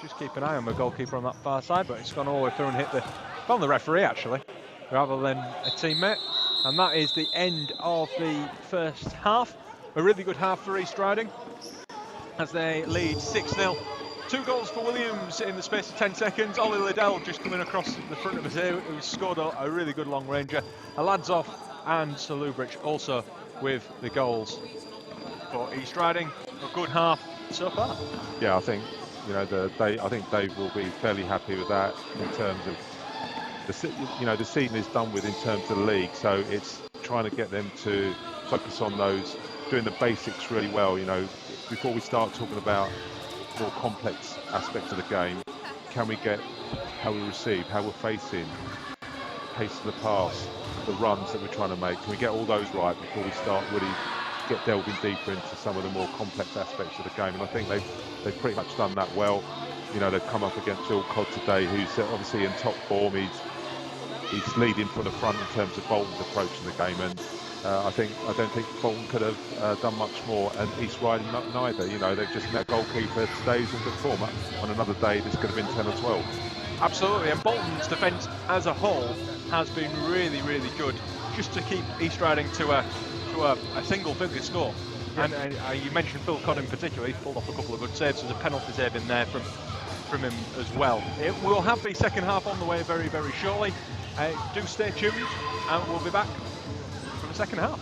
Just keep an eye on the goalkeeper on that far side, but it's gone all the way through and hit found the referee actually, rather than a teammate. And that is the end of the first half. A really good half for East Riding as they lead 6-0. 2 goals for Williams in the space of 10 seconds. Ollie Liddell just coming across the front of us here, who's scored a really good long ranger. Aladzoff and Salubridge also with the goals for East Riding. A good half so far. Yeah, I think I think Dave will be fairly happy with that in terms of the season is done with in terms of the league, so it's trying to get them to focus on those, doing the basics really well. Before we start talking about more complex aspects of the game, can we get how we receive, how we're facing, pace of the pass, the runs that we're trying to make, can we get all those right before we start really delving deeper into some of the more complex aspects of the game? And I think they've pretty much done that well. They've come up against Phil Codd today, who's obviously in top form. He's leading from the front in terms of Bolton's approach in the game, and I don't think Bolton could have done much more, and East Riding neither. They've just met a goalkeeper today who's in good form. On another day, this could have been 10 or 12. Absolutely, and Bolton's defence as a whole has been really, really good, just to keep East Riding to a single-figure score. And you mentioned Phil Codd in particular. He's pulled off a couple of good saves. There's a penalty save in there from him as well. We'll have the second half on the way very, very shortly. Do stay tuned, and we'll be back for the second half.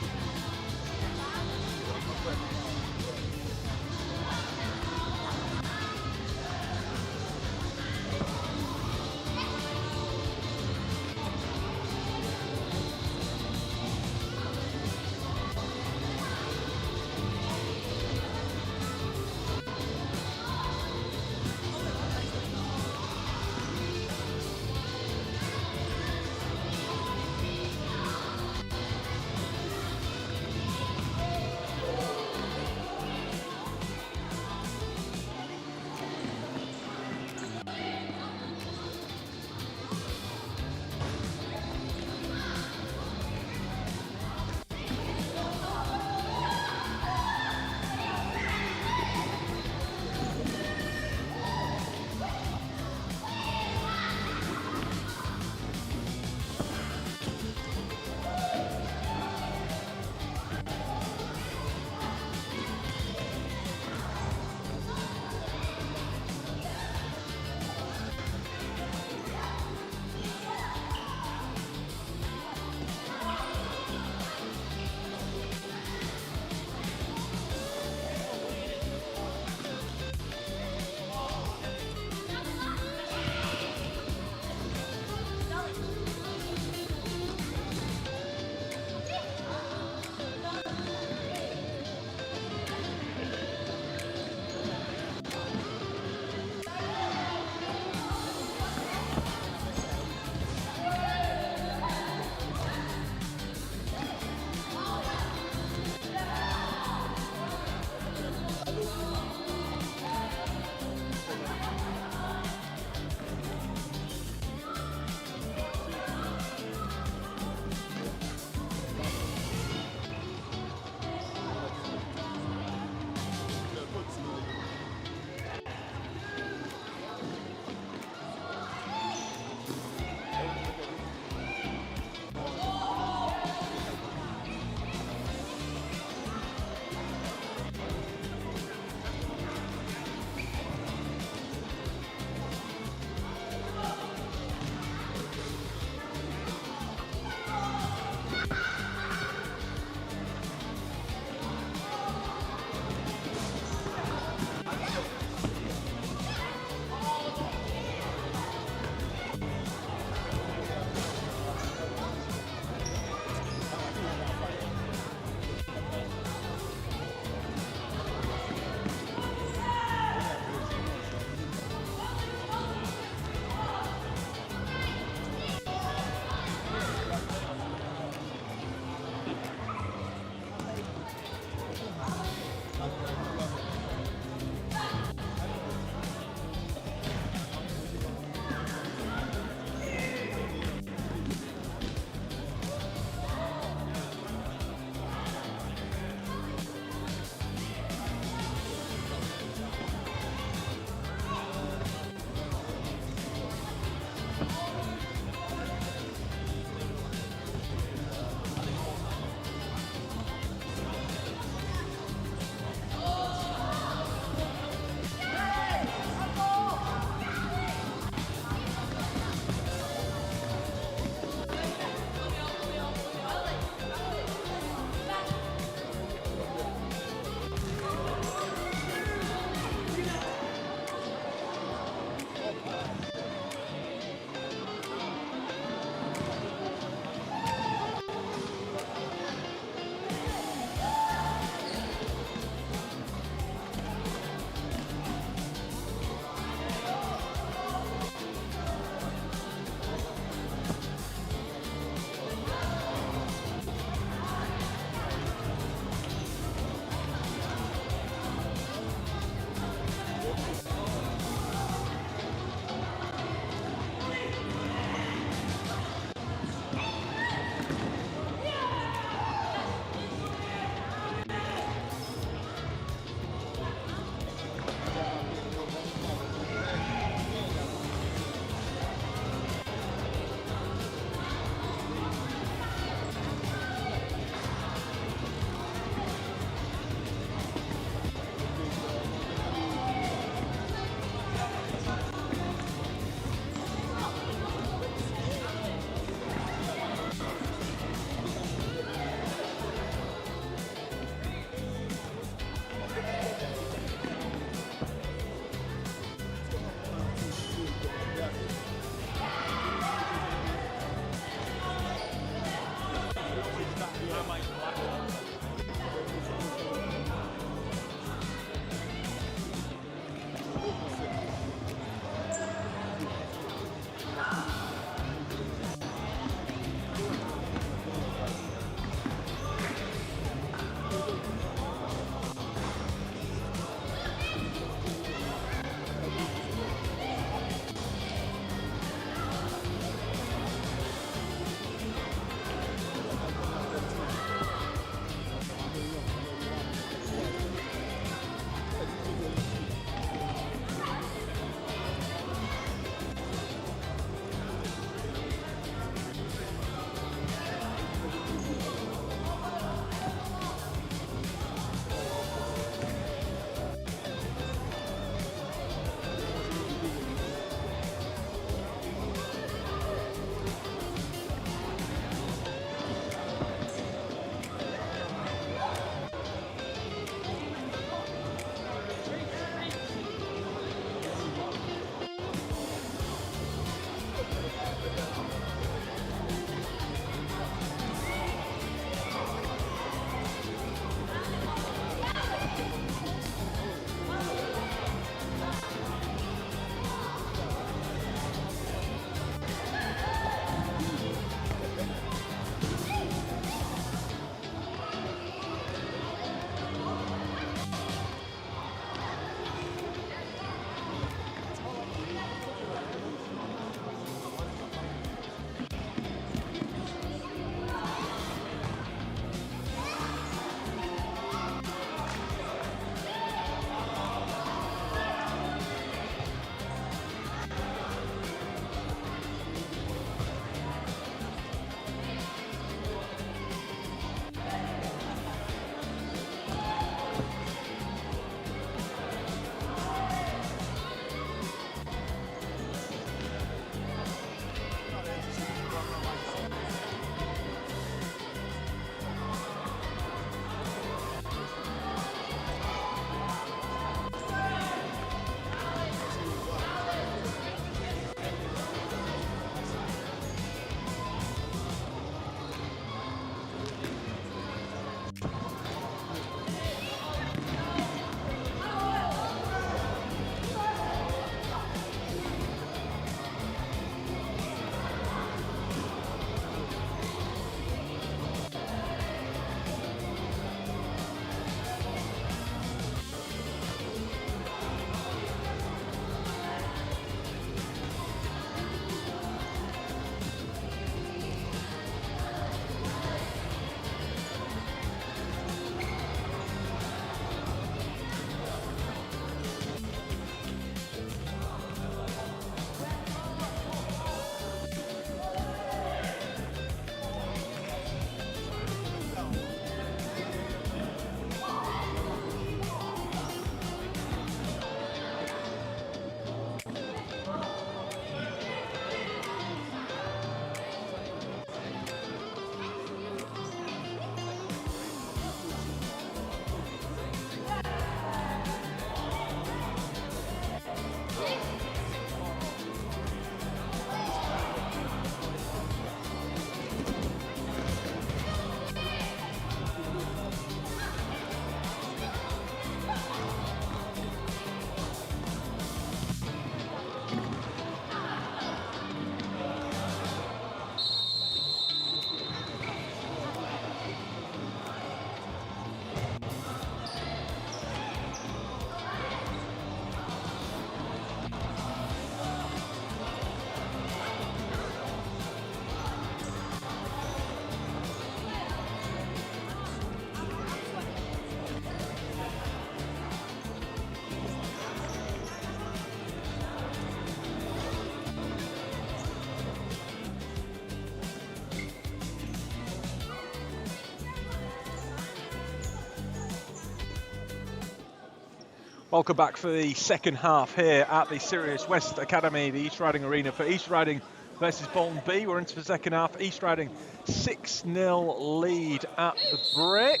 Welcome back for the second half here at the Sirius West Academy, the East Riding Arena for East Riding versus Bolton B. We're into the second half. East Riding 6-0 lead at the break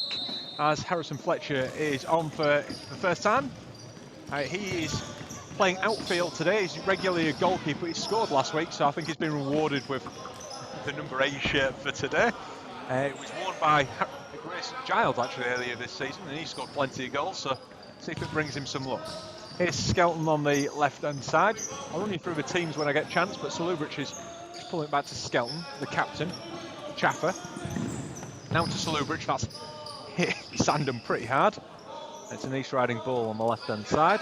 as Harrison Fletcher is on for the first time. He is playing outfield today. He's regularly a goalkeeper. He scored last week, so I think he's been rewarded with the number 8 shirt for today. It was worn by Grayson Giles actually earlier this season, and he scored plenty of goals, so see if it brings him some luck. Here's Skelton on the left-hand side. I'll run you through the teams when I get a chance, but Salubridge is just pulling it back to Skelton, the captain, Chaffer. Now to Salubridge, that's hit Sandham pretty hard. It's an East Riding ball on the left-hand side.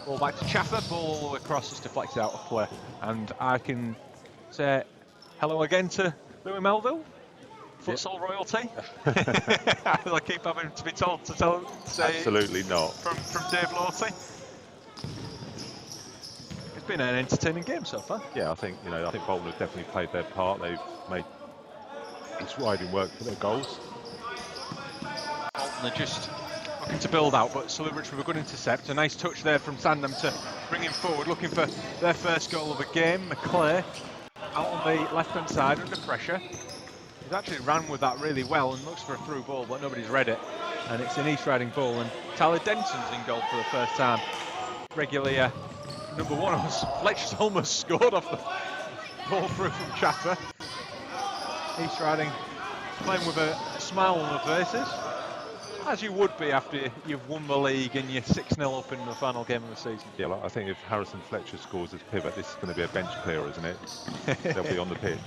Ball back to Chaffer, ball all the way across, just deflected out of play. And I can say hello again to Louis Melville. Futsal royalty. I keep having to be told to say absolutely not. From Dave Lawty. It's been an entertaining game so far. Yeah, I think Bolton have definitely played their part. They've made East Riding work for their goals. Bolton are just looking to build out, but Salubridge with a good intercept. A nice touch there from Sandham to bring him forward, looking for their first goal of the game. McClare out on the left-hand side under pressure. He's actually ran with that really well and looks for a through ball, but nobody's read it. And it's an East Riding ball, and Tyler Denson's in goal for the first time. Regularly number 1, Fletcher's almost scored off the ball through from Chaffer. East Riding playing with a smile on their faces, as you would be after you've won the league and you're 6-0 up in the final game of the season. Yeah, like, I think if Harrison Fletcher scores as pivot, this is going to be a bench player, isn't it? They'll be on the pitch.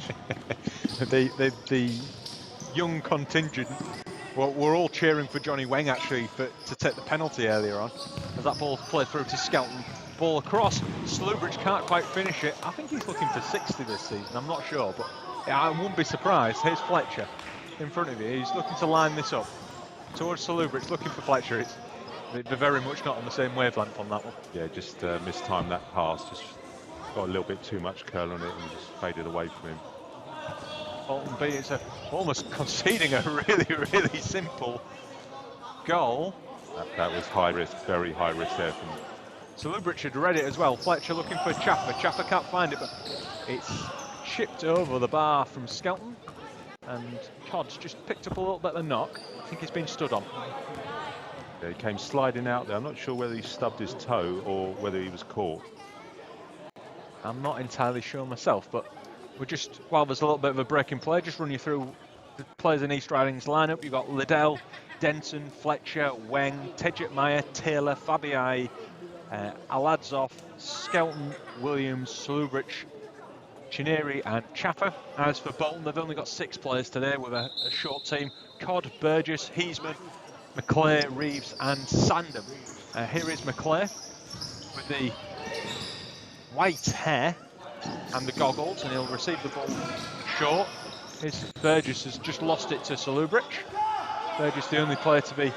The young contingent, well, we're all cheering for Johnny Weng actually to take the penalty earlier on, as that ball played through to Skelton. Ball across, Salubridge can't quite finish it. I think he's looking for 60 this season, I'm not sure, but I wouldn't be surprised. Here's Fletcher in front of you. He's looking to line this up towards Salubridge, looking for Fletcher. They're very much not on the same wavelength on that one. Yeah, just mistimed that pass, just got a little bit too much curl on it and just faded away from him. Bolton B is almost conceding a really simple goal. That was high risk, very high risk there from Salubridge had read it as well. Fletcher looking for Chaffer. Chaffer can't find it, but it's chipped over the bar from Skelton. And Todd's just picked up a little bit of a knock. I think he's been stood on. Yeah, he came sliding out there. I'm not sure whether he stubbed his toe or whether he was caught. I'm not entirely sure myself, but we're just, while there's a little bit of a break in play, just run you through the players in East Riding's lineup. You've got Liddell, Denson, Fletcher, Weng, Tedget Meyer, Taylor, Fabii, Aladzov, Skelton, Williams, Salubridge, Chineri and Chaffer. As for Bolton, they've only got 6 players today with a short team. Codd, Burgess, Heisman, McClare, Reeves and Sandham. Here is McClare with the white hair and the goggles, and he'll receive the ball short. His Burgess has just lost it to Salubridge. Burgess the only player to be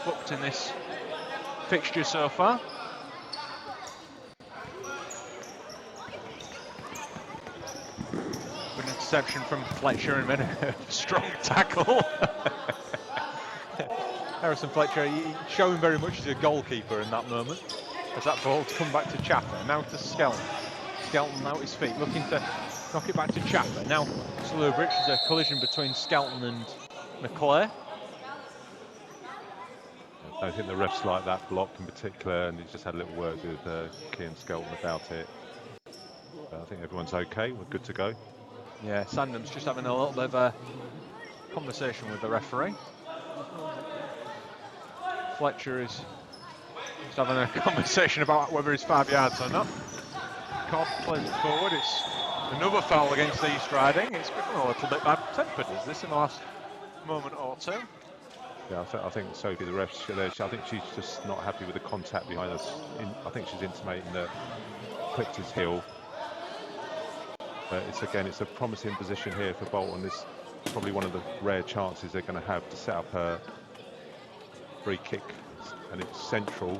booked in this fixture so far. Good interception from Fletcher and then a strong tackle. Harrison Fletcher, he's showing very much as a goalkeeper in that moment, as that ball to come back to Chaffer. Now to Skelton. Skelton out his feet, looking to knock it back to Chaffer. Now Salubridge, there's a collision between Skelton and McClare. I don't think the refs like that block in particular, and he's just had a little word with Kean Skelton about it. But I think everyone's okay, we're good to go. Yeah, Sandham's just having a little bit of a conversation with the referee. Fletcher is just having a conversation about whether it's 5 yards or not. Cobb plays it forward. It's another foul against East Riding. It's become a little bit bad-tempered, is this, in the last moment or two? Yeah, I think Sophie, the ref, I think she's just not happy with the contact behind us. I think she's intimating that clipped his heel. But it's a promising position here for Bolton. This is probably one of the rare chances they're going to have to set up a free kick, and it's central.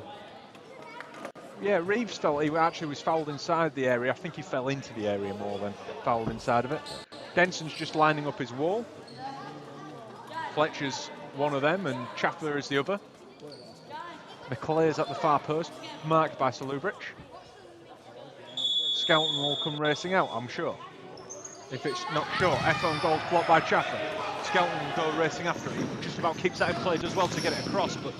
Yeah, Reeves felt he actually was fouled inside the area. I think he fell into the area more than fouled inside of it. Denson's just lining up his wall. Fletcher's one of them and Chaffer is the other. McClay's at the far post, marked by Salubric. Skelton will come racing out, I'm sure. If it's not sure, effort on goal's blocked by Chaffer. Skelton will go racing after it. He just about keeps that in play, does well to get it across, but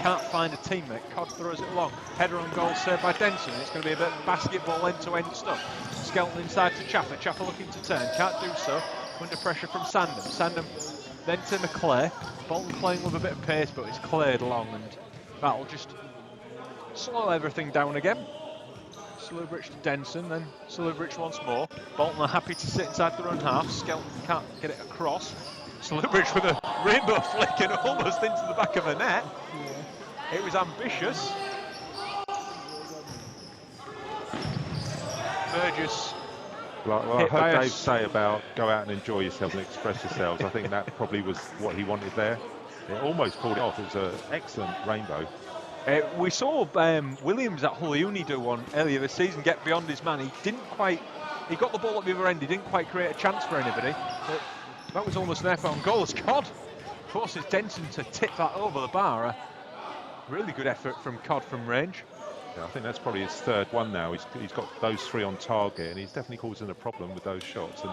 can't find a teammate. Cod throws it long. Header on goal saved by Denson. It's going to be a bit of basketball end-to-end stuff. Skelton inside to Chaffer. Chaffer looking to turn. Can't do so. Under pressure from Sandham. Sandham then to McClay. Bolton playing with a bit of pace, but it's cleared long, and that'll just slow everything down again. Salubric to Denson, then Salubric once more. Bolton are happy to sit inside their own half. Skelton can't get it across. Salubric with a rainbow flick and almost into the back of the net. Yeah. It was ambitious. Burgess. Well, I heard Dave say about go out and enjoy yourself and express yourselves. I think that probably was what he wanted there. It almost pulled it off. It was an excellent rainbow. We saw Williams at Hull Uni do one earlier this season, get beyond his man. He didn't quite, he got the ball at the other end, he didn't quite create a chance for anybody. But that was almost an effort on goal. As Cod forces Denson to tip that over the bar. A really good effort from Cod from range. Yeah, I think that's probably his third one now. He's got those three on target, and he's definitely causing a problem with those shots. And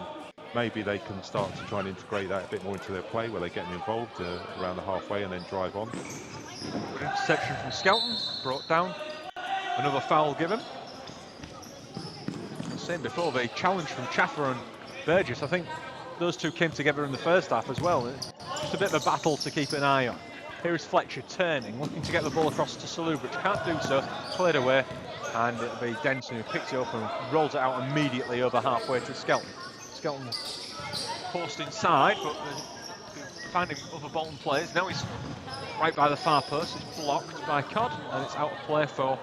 maybe they can start to try and integrate that a bit more into their play, where they get involved around the halfway and then drive on. Good interception from Skelton, brought down. Another foul given. Same before, the challenge from Chaffer and Burgess. I think those two came together in the first half as well. Just a bit of a battle to keep an eye on. Here is Fletcher turning, looking to get the ball across to Salubric. Can't do so, cleared away, and it'll be Denson who picks it up and rolls it out immediately over halfway to Skelton. Skelton forced inside, but finding other Bolton players. Now he's right by the far post. It's blocked by Cod, and it's out of play for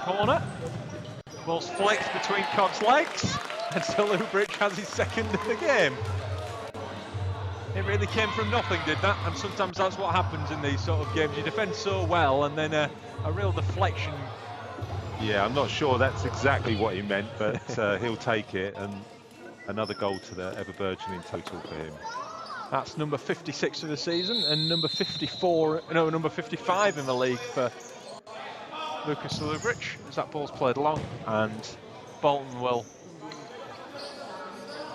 corner. Ball's flicked between Cod's legs, and Salubric has his second of the game. It really came from nothing, did that? And sometimes that's what happens in these sort of games. You defend so well, and then a real deflection. Yeah, I'm not sure that's exactly what he meant, but he'll take it, and another goal to the ever-burgeoning total for him. That's number 56 of the season, and number 55 in the league for Lucas Salubric, as that ball's played long, and Bolton will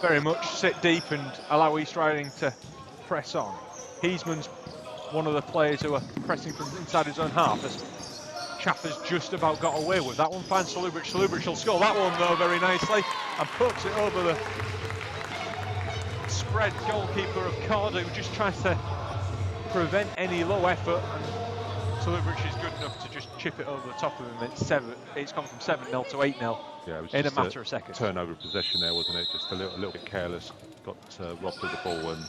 very much sit deep and allow East Riding to press on. Heisman's one of the players who are pressing from inside his own half, as Chaffer's just about got away with that one. Finds Salubric. Salubric will score that one though very nicely and puts it over the spread goalkeeper of Cod, who just tries to prevent any low effort, and Salubric is good enough to just chip it over the top of him. It's gone from 7-0 to 8-0 in a matter of seconds. Turnover of possession there, wasn't it? Just a little bit careless. Got robbed of the ball, and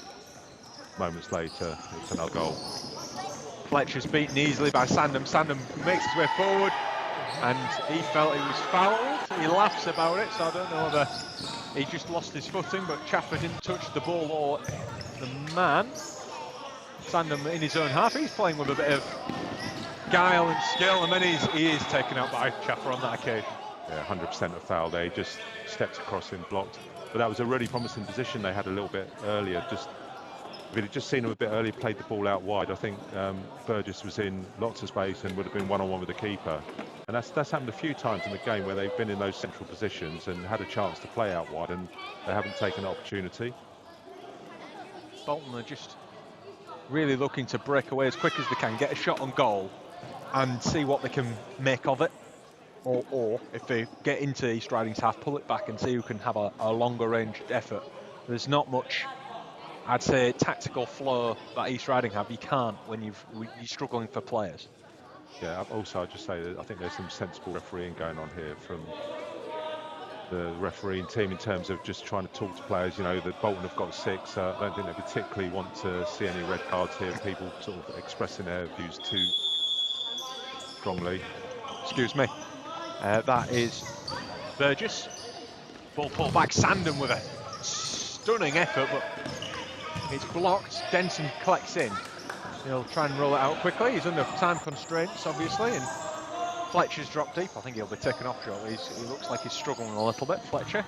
moments later it's another goal. Fletcher's beaten easily by Sandham. Sandham makes his way forward, and he felt he was fouled. He laughs about it, so I don't know whether he just lost his footing, but Chaffer didn't touch the ball or the man. Sandham in his own half, he's playing with a bit of guile and skill, and then he is taken out by Chaffer on that occasion. Yeah, 100% a foul there. He just steps across him, blocked. But that was a really promising position they had a little bit earlier. If it had just seen him a bit earlier, played the ball out wide, I think Burgess was in lots of space and would have been one-on-one with the keeper. And that's happened a few times in the game where they've been in those central positions and had a chance to play out wide, and they haven't taken an opportunity. Bolton are just really looking to break away as quick as they can, get a shot on goal and see what they can make of it. Or if they get into East Riding's half, pull it back and see who can have a longer range effort. There's not much, I'd say, tactical flow that East Riding have. You can't when you're struggling for players. Yeah, also I'd just say that I think there's some sensible refereeing going on here from the refereeing team in terms of just trying to talk to players. You know, that Bolton have got 6. I don't think they particularly want to see any red cards here. People sort of expressing their views too strongly. Excuse me. That is Burgess. Ball pulled back. Sandham with a stunning effort, but it's blocked. Denson collects in. He'll try and roll it out quickly. He's under time constraints, obviously, and Fletcher's dropped deep. I think he'll be taken off shortly. He looks like he's struggling a little bit. Fletcher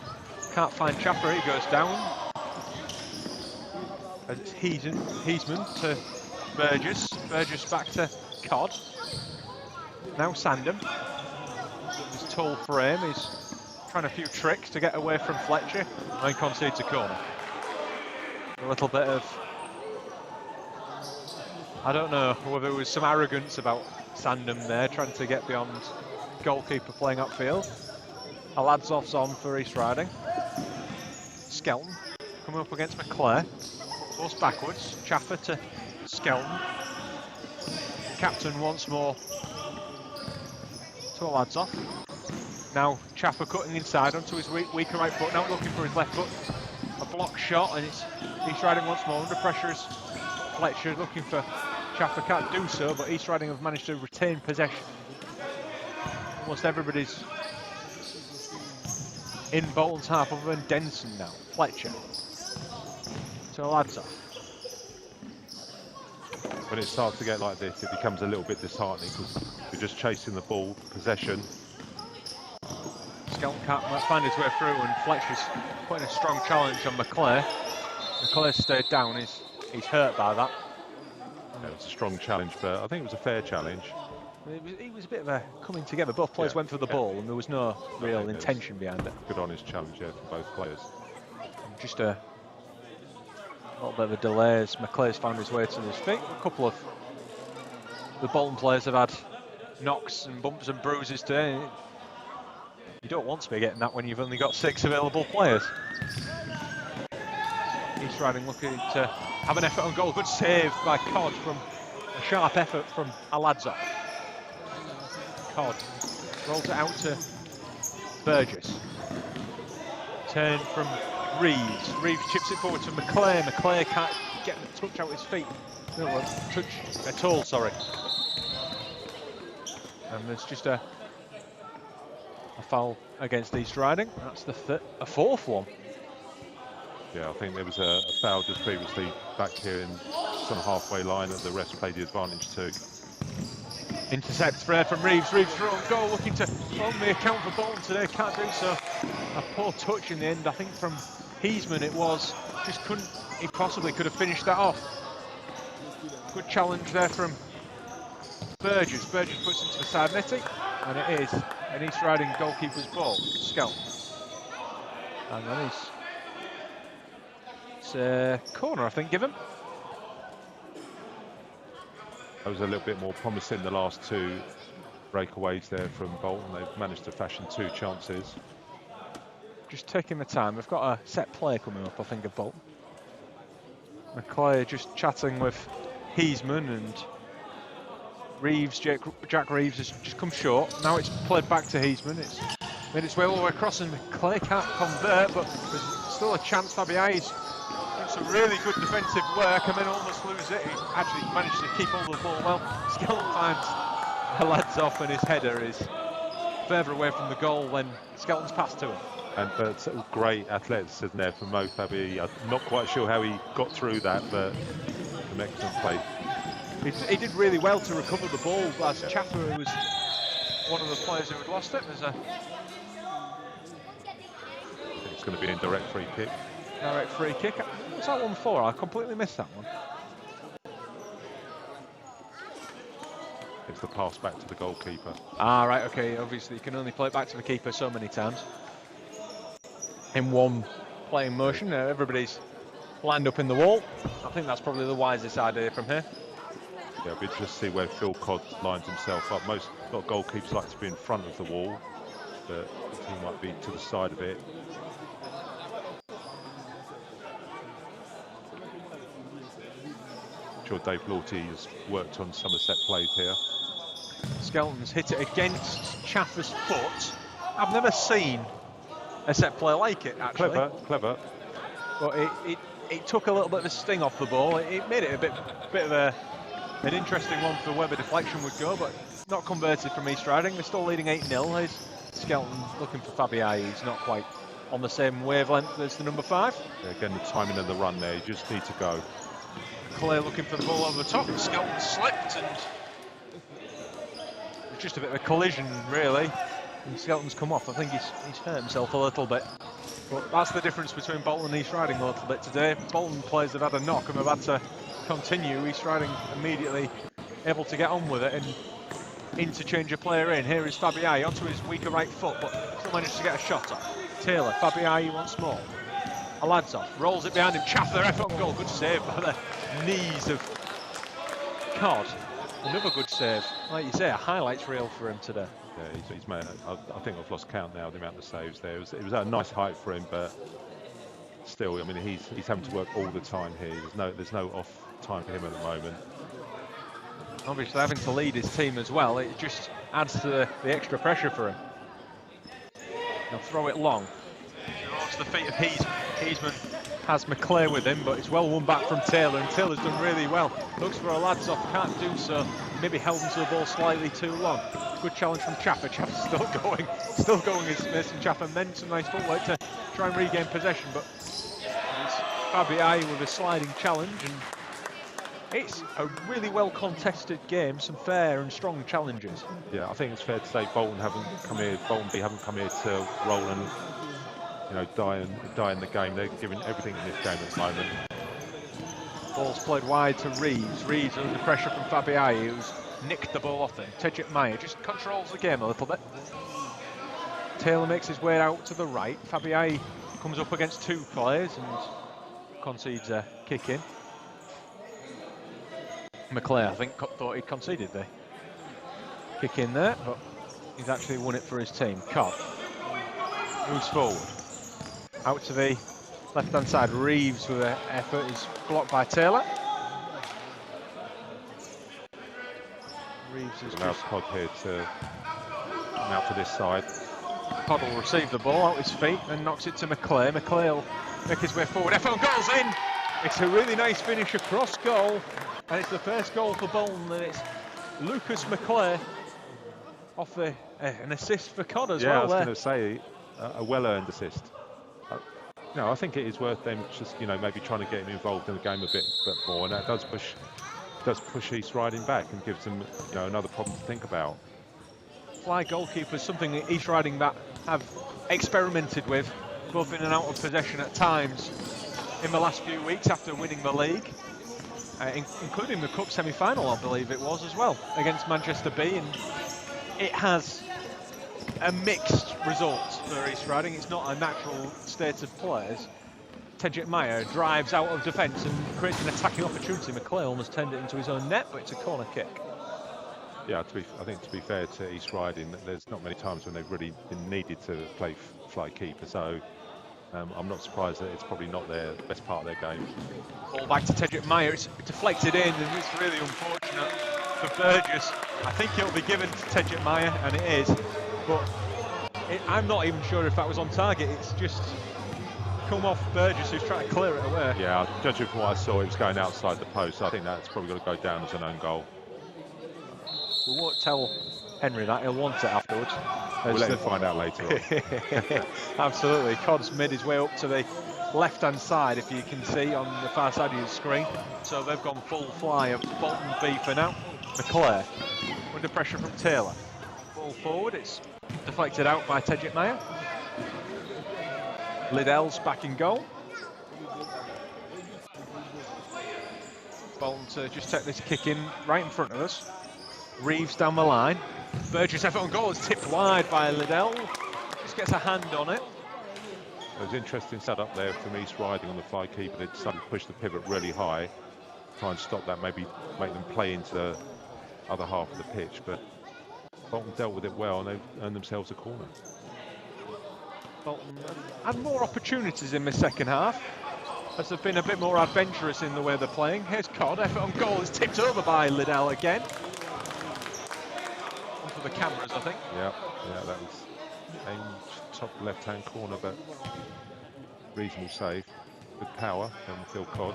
can't find Chaffer. He goes down. As it's Heisman to Burgess back to Cod. Now Sandham. His tall frame, he's trying a few tricks to get away from Fletcher and then concedes a corner. A little bit of, I don't know whether it was some arrogance about Sandham there, trying to get beyond goalkeeper playing upfield. Aladzov's on for East Riding. Skelton coming up against McClare. Forced backwards. Chaffer to Skelton. Captain once more to Aladzov. Now Chaffer cutting inside onto his weaker right foot. Now looking for his left foot. A block shot, and it's East Riding once more under pressure as Fletcher looking for Chaffer. Can't do so, but East Riding have managed to retain possession. Almost everybody's in Bolton's half other than Denson now. Fletcher to Aladzov. When it starts to get like this, it becomes a little bit disheartening because you're just chasing the ball, possession. Skelton can't find his way through, and Fletcher's putting a strong challenge on McClare. McClare stayed down, he's hurt by that. Yeah, it was a strong challenge, but I think it was a fair challenge. It was a bit of a coming together. Both players went for the ball, and there was no real intention behind it. Good honest challenge there for both players. Just a little bit of a delay as McClare's found his way to his feet. A couple of the Bolton players have had knocks and bumps and bruises today. You don't want to be getting that when you've only got 6 available players. East Riding looking to have an effort on goal. Good save by Cod from a sharp effort from Aladzov. Cod rolls it out to Burgess. Turn from Reeves. Reeves chips it forward to McClare. McClare can't get the touch out his feet. No, touch at all, sorry. And there's just a foul against East Riding. That's the a 4th one. Yeah, I think there was a foul just previously back here in some halfway line that the rest played the advantage to. Intercept thread from Reeves. Reeves through on goal, looking to open the account for Bolton today. Can't do so. A poor touch in the end. I think from Heisman it was. Just couldn't. He possibly could have finished that off. Good challenge there from Burgess. Burgess puts into the side netting, and it is an East Riding goalkeeper's ball. Skelton. And then it's a corner, I think, given. That was a little bit more promising the last 2 breakaways there from Bolton. They've managed to fashion 2 chances. Just taking the time. We've got a set play coming up, I think, of Bolton. McClare just chatting with Heisman, and Reeves, Jack Reeves has just come short. Now it's played back to Heisman. It's made its way all the way across, and McClare can't convert, but there's still a chance. Fabiai's doing some really good defensive work and then almost lose it. He actually managed to keep hold of the ball well. Skelton finds Aladzov, and his header is further away from the goal than Skelton's pass to him. And but great athleticism there from Mo Fabi. I'm not quite sure how he got through that, but some excellent play. He did really well to recover the ball. As Chaffer, who was one of the players who had lost it, there's a. I think it's going to be an indirect free kick. Direct free kick. What's that one for? I completely missed that one. It's the pass back to the goalkeeper. Ah, right, okay. Obviously, you can only play it back to the keeper so many times in one playing motion. Everybody's lined up in the wall. I think that's probably the wisest idea from here. Yeah, we'll just see where Phil Codd lines himself up. A lot of goalkeepers like to be in front of the wall, but he might be to the side of it. I'm sure Dave Lawty has worked on some of the set plays here. Skelton's hit it against Chaffer's foot. I've never seen a set play like it, actually. Clever. But it took a little bit of a sting off the ball. It made it a bit of an interesting one for where the deflection would go, but not converted from East Riding. They're still leading 8-0. Skelton looking for Fabiai. He's not quite on the same wavelength as the number 5. Yeah, again, the timing of the run there, you just need to go. Clay looking for the ball over the top. Skelton slipped, and it's just a bit of a collision, really. And Skelton's come off. I think he's hurt himself a little bit. But that's the difference between Bolton and East Riding a little bit today. Bolton players have had a knock and have had to continue. East Riding immediately able to get on with it and interchange a player in. Here is Fabiai onto his weaker right foot, but still managed to get a shot off. Taylor, Fabiai once more. Aladsov rolls it behind him. Chaff, their effort on goal. Good save by the knees of Cod. Another good save. Like you say, a highlights reel for him today. Yeah, he's made. I think I've lost count now the amount of saves there. It was at a nice height for him, but still, I mean, he's having to work all the time here. There's no off time for him at the moment. Obviously, having to lead his team as well, it just adds to the extra pressure for him. He'll throw it long. Towards the feet of Heisman. Heisman has McClare with him, but it's well won back from Taylor, and Taylor's done really well. Looks for a Aladsov, can't do so. Maybe held onto the ball slightly too long. Good challenge from Chaffer. Chaffer's still going is Mason Chaffer, and then some nice footwork to try and regain possession, but it's Fabiai with a sliding challenge, and it's a really well contested game, some fair and strong challenges. Yeah, I think it's fair to say Bolton B haven't come here to roll and die in the game. They're giving everything in this game at the moment. Ball's played wide to Reeves. Reeves under pressure from Fabiai, who's nicked the ball off him. Tejit Meyer just controls the game a little bit. Taylor makes his way out to the right. Fabiai comes up against two players and concedes a kick in. McClare, I think, thought he'd conceded the kick in there, but he's actually won it for his team. Cobb moves forward. Out to the left-hand side. Reeves with an effort is blocked by Taylor. Reeves has allows Cod here to come out to this side. Cod will receive the ball out his feet and knocks it to McClare. McClare will make his way forward. Effort goes in! It's a really nice finish across goal. And it's the first goal for Bolton, and it's Lucas McClare off an assist for Cod as well. Yeah, I was going to say a well-earned assist. I think it is worth them just maybe trying to get him involved in the game a bit more, and that does push East Riding back and gives them another problem to think about. Fly goalkeeper is something that East Riding back have experimented with, both in and out of possession at times in the last few weeks after winning the league. Including the Cup semi-final, I believe it was as well, against Manchester B, and it has a mixed result for East Riding. It's not a natural state of players. Tejit Meyer drives out of defence and creates an attacking opportunity. McClare almost turned it into his own net, but it's a corner kick. Yeah, I think to be fair to East Riding, there's not many times when they've really been needed to play fly keeper, so I'm not surprised that it's probably not their best part of their game. Ball back to Tejit Meyer, it's deflected in, and it's really unfortunate for Burgess. I think it'll be given to Tejit Meyer, and it is, but I'm not even sure if that was on target. It's just come off Burgess, who's trying to clear it away. Yeah, judging from what I saw, it was going outside the post, so I think that's probably going to go down as an own goal. We won't tell Henry that, he'll want it afterwards. We'll let him find out later on. Absolutely. Cod's made his way up to the left-hand side, if you can see on the far side of your screen. So they've gone full fly of Bolton B for now. McClare under pressure from Taylor. Ball forward, it's deflected out by Tejit Meyer. Liddell's back in goal. Bolton to just take this kick in right in front of us. Reeves down the line. Burgess effort on goal is tipped wide by Liddell. Just gets a hand on it. It was interesting setup there from East Riding on the fly keeper. They decided to push the pivot really high, try and stop that, maybe make them play into the other half of the pitch. But Bolton dealt with it well, and they've earned themselves a corner. Bolton had more opportunities in the second half, as they've been a bit more adventurous in the way they're playing. Here's Cod, effort on goal is tipped over by Liddell again. On for the cameras, I think. Yeah, that was aimed top left-hand corner, but reasonable save. Good power from Phil Cod.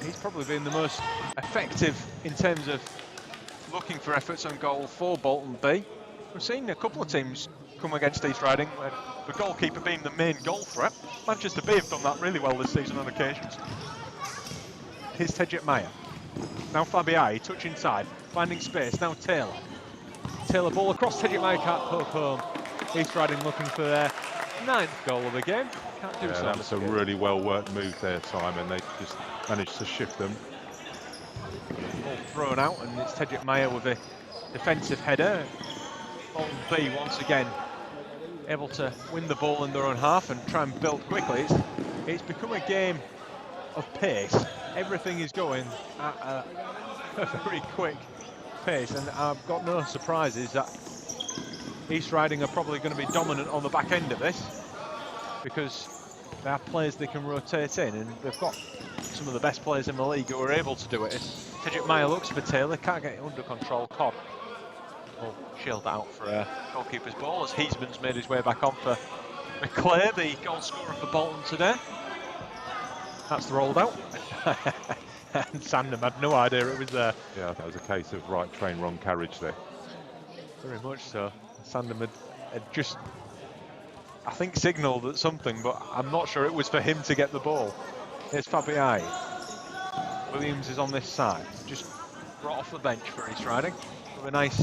He's probably been the most effective in terms of looking for efforts on goal for Bolton B. We've seen a couple of teams come against East Riding, where the goalkeeper being the main goal threat. Manchester B have done that really well this season on occasions. Here's Tejit Meyer. Now Fabiai, touch inside, finding space. Now Taylor. Taylor ball across, Tejit Meyer can't poke home. East Riding looking for their 9th goal of the game. Can't do so. That was a really well worked move there, Simon. They just managed to shift them Ball thrown out, and it's Tedrick Meyer with a defensive header. Bolton B once again able to win the ball in their own half and try and build quickly. It's become a game of pace. Everything is going at a very quick pace, and I've got no surprises that East Riding are probably going to be dominant on the back end of this, because they have players they can rotate in, and they've got some of the best players in the league who are able to do it. Tedrick Meyer looks for Taylor, can't get it under control. Cobb will shield out for a goalkeeper's ball as Heisman's made his way back on for McClare, the goal scorer for Bolton today. That's rolled out. And Sandham had no idea it was there. Yeah, that was a case of right train, wrong carriage there. Very much so. Sandham had just, I think, signalled at something, but I'm not sure it was for him to get the ball. Here's Fabiai. Williams is on this side. Just brought off the bench for East Riding with a nice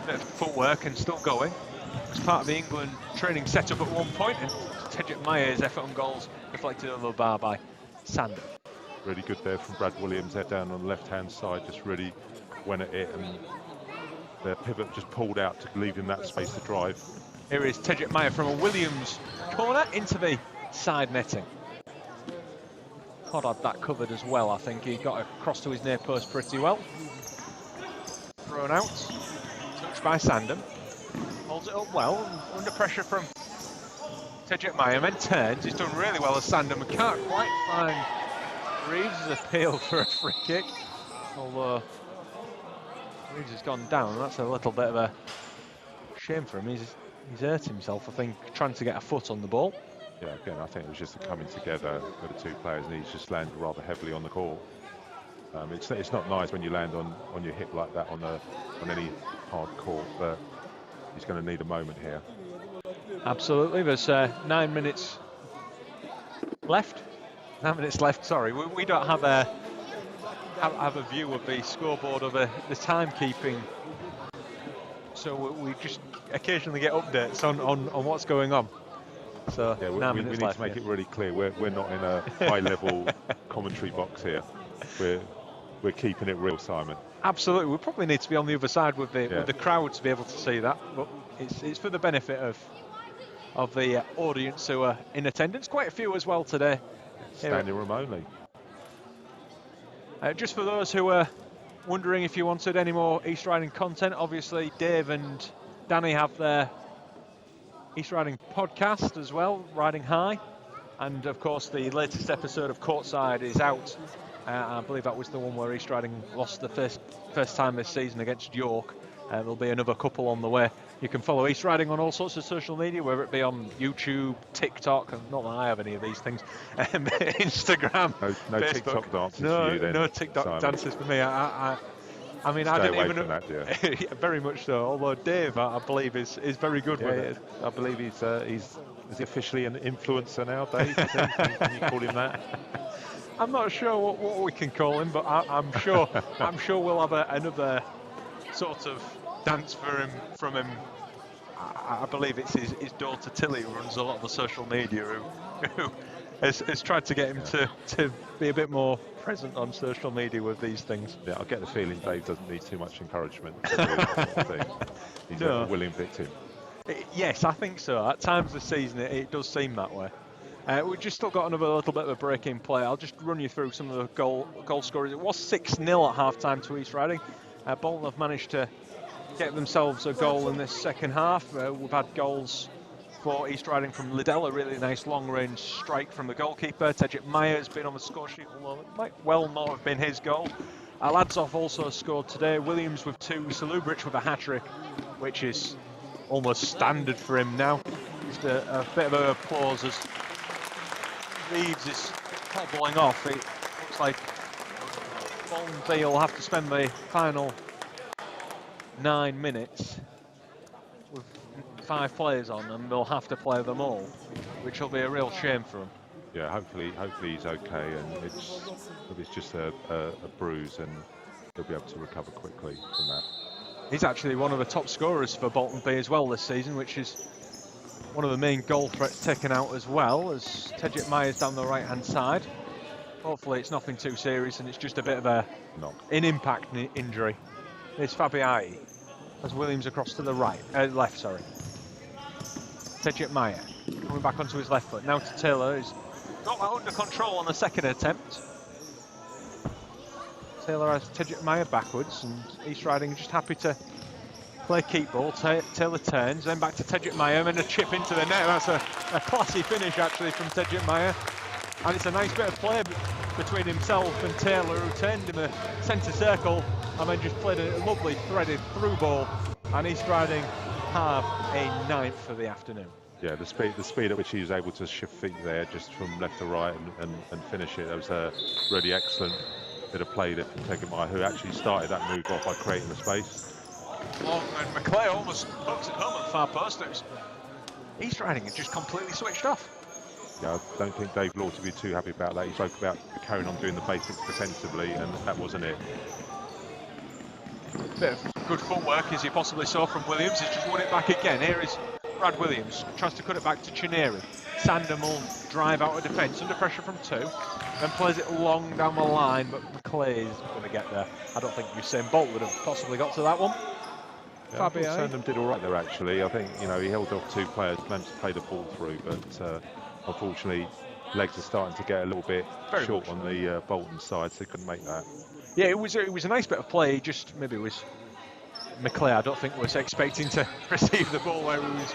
bit of footwork and still going. It was part of the England training setup at one point, and Tedrick Meyer's effort on goals deflected on the bar by Sandham. Really good there from Brad Williams there down on the left-hand side, just really went at it, and the pivot just pulled out to leave him that space to drive. Here is Tedrick Meyer from a Williams corner into the side netting. Cod had that covered as well, I think. He got across to his near post pretty well. Thrown out, touched by Sandham. Holds it up well, under pressure from Tedrick Meyer, then turns. He's done really well as Sandham. Can't quite find Reeves' appeal for a free kick, although Reeves has gone down. That's a little bit of a shame for him. He's hurt himself, I think, trying to get a foot on the ball. Yeah, again, I think it was just a coming together of the two players, and he's just landed rather heavily on the court. It's not nice when you land on your hip like that on any hard court, but he's going to need a moment here. Absolutely. There's 9 minutes left. 9 minutes left. Sorry, we don't have a view of the scoreboard or the timekeeping, so we just occasionally get updates on what's going on. So yeah, we need to make it really clear we're not in a high-level commentary box here. We're keeping it real, Simon. Absolutely. We probably need to be on the other side with the crowd to be able to see that, but it's for the benefit of the audience who are in attendance. Quite a few as well today. Standing room only. Just for those who are wondering if you wanted any more East Riding content, obviously Dave and Danny have their East Riding podcast as well, Riding High, and of course the latest episode of Courtside is out. I believe that was the one where East Riding lost the first time this season against York. There'll be another couple on the way. You can follow East Riding on all sorts of social media, whether it be on YouTube, TikTok, not that I have any of these things, Instagram, no Facebook. TikTok dances for you then, No TikTok Simon. dances for me. I mean, Stay I didn't away even from that, yeah. very much so. Although Dave, I believe, is very good with it. I believe is he officially an influencer nowadays? Can you call him that? I'm not sure what we can call him, but I'm sure we'll have another sort of dance from him. I believe it's his daughter Tilly who runs a lot of the social media, who has tried to get him to be a bit more present on social media with these things. Yeah, I get the feeling Dave doesn't need too much encouragement. He's a willing victim. Yes, I think so. At times this season, it does seem that way. We've just still got another little bit of a break in play. I'll just run you through some of the goal scorers. It was 6-0 at half-time to East Riding. Bolton have managed to get themselves a goal in this second half. We've had goals for East Riding from Liddell, a really nice long-range strike from the goalkeeper. Tedrick Meyer has been on the score sheet, although it might well not have been his goal. Ladzov also scored today. Williams with 2, Salubric with a hat-trick, which is almost standard for him now. Just a bit of an applause as Reeves is hobbling off. It looks like Bolton B will have to spend the final 9 minutes with 5 players on, and they'll have to play them all, which will be a real shame for him. Yeah, hopefully he's okay, and it's just a bruise, and he'll be able to recover quickly from that. He's actually one of the top scorers for Bolton B as well this season, which is one of the main goal threats taken out as well, as Tedrick Meyer's down the right-hand side. Hopefully it's nothing too serious and it's just a bit of an impact injury. There's Fabiai as Williams across to the left, sorry. Tejit Maya coming back onto his left foot. Now to Taylor, who's got that under control on the second attempt. Taylor has Tejit Maya backwards, and East Riding just happy to play keep ball. Taylor turns, then back to Tejit Maya, and then a chip into the net. That's a classy finish actually from Tejit Maya. And it's a nice bit of play between himself and Taylor, who turned in the centre circle and then just played a lovely threaded through ball. And East Riding have a ninth for the afternoon. Yeah, the speed at which he was able to shift feet there, just from left to right and finish it. That was a really excellent bit of play there from Tejit Maya, who actually started that move off by creating the space. Long and McClay almost pokes it home at the far post. East Riding had just completely switched off. Yeah, I don't think Dave Law to be too happy about that. He spoke about carrying on doing the basics defensively, and that wasn't it. Bit of good footwork, as you possibly saw from Williams. He's just won it back again. Here is Brad Williams, tries to cut it back to Chineri. Sandham will drive out of defence, under pressure from two, then plays it long down the line, but McClay is going to get there. I don't think Usain Bolt would have possibly got to that one. Yeah, Sandham did all right there, actually. I think, you know, he held off two players, managed to play the ball through, but unfortunately, legs are starting to get a little bit short on the Bolton side, so he couldn't make that. Yeah, it was a nice bit of play. Just maybe it was McClay, I don't think was expecting to receive the ball where he was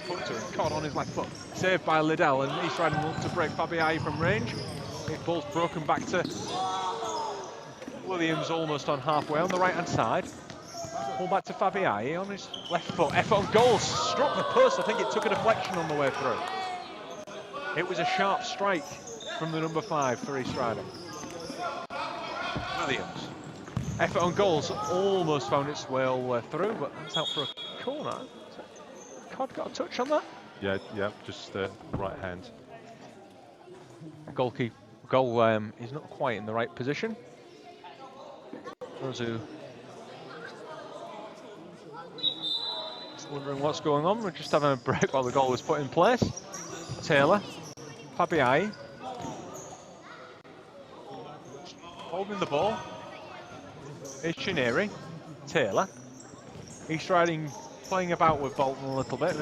put to and caught on his left foot. Saved by Liddell, and East Riding looked to break Fabiai from range. The ball's broken back to Williams, almost on halfway on the right hand side. Ball back to Fabiai on his left foot. Effort on goal, struck the post. I think it took a deflection on the way through. It was a sharp strike from the number 5 for East Riding. Williams. Effort on goals almost found its way all the way through, but it's out for a corner. Cod got a touch on that? Yeah, just right hand. Goal is not quite in the right position. Those who wondering what's going on, we're just having a break while the goal was put in place. Taylor, Fabiai, holding the ball. Here's Chineri, Taylor. East Riding playing about with Bolton a little bit.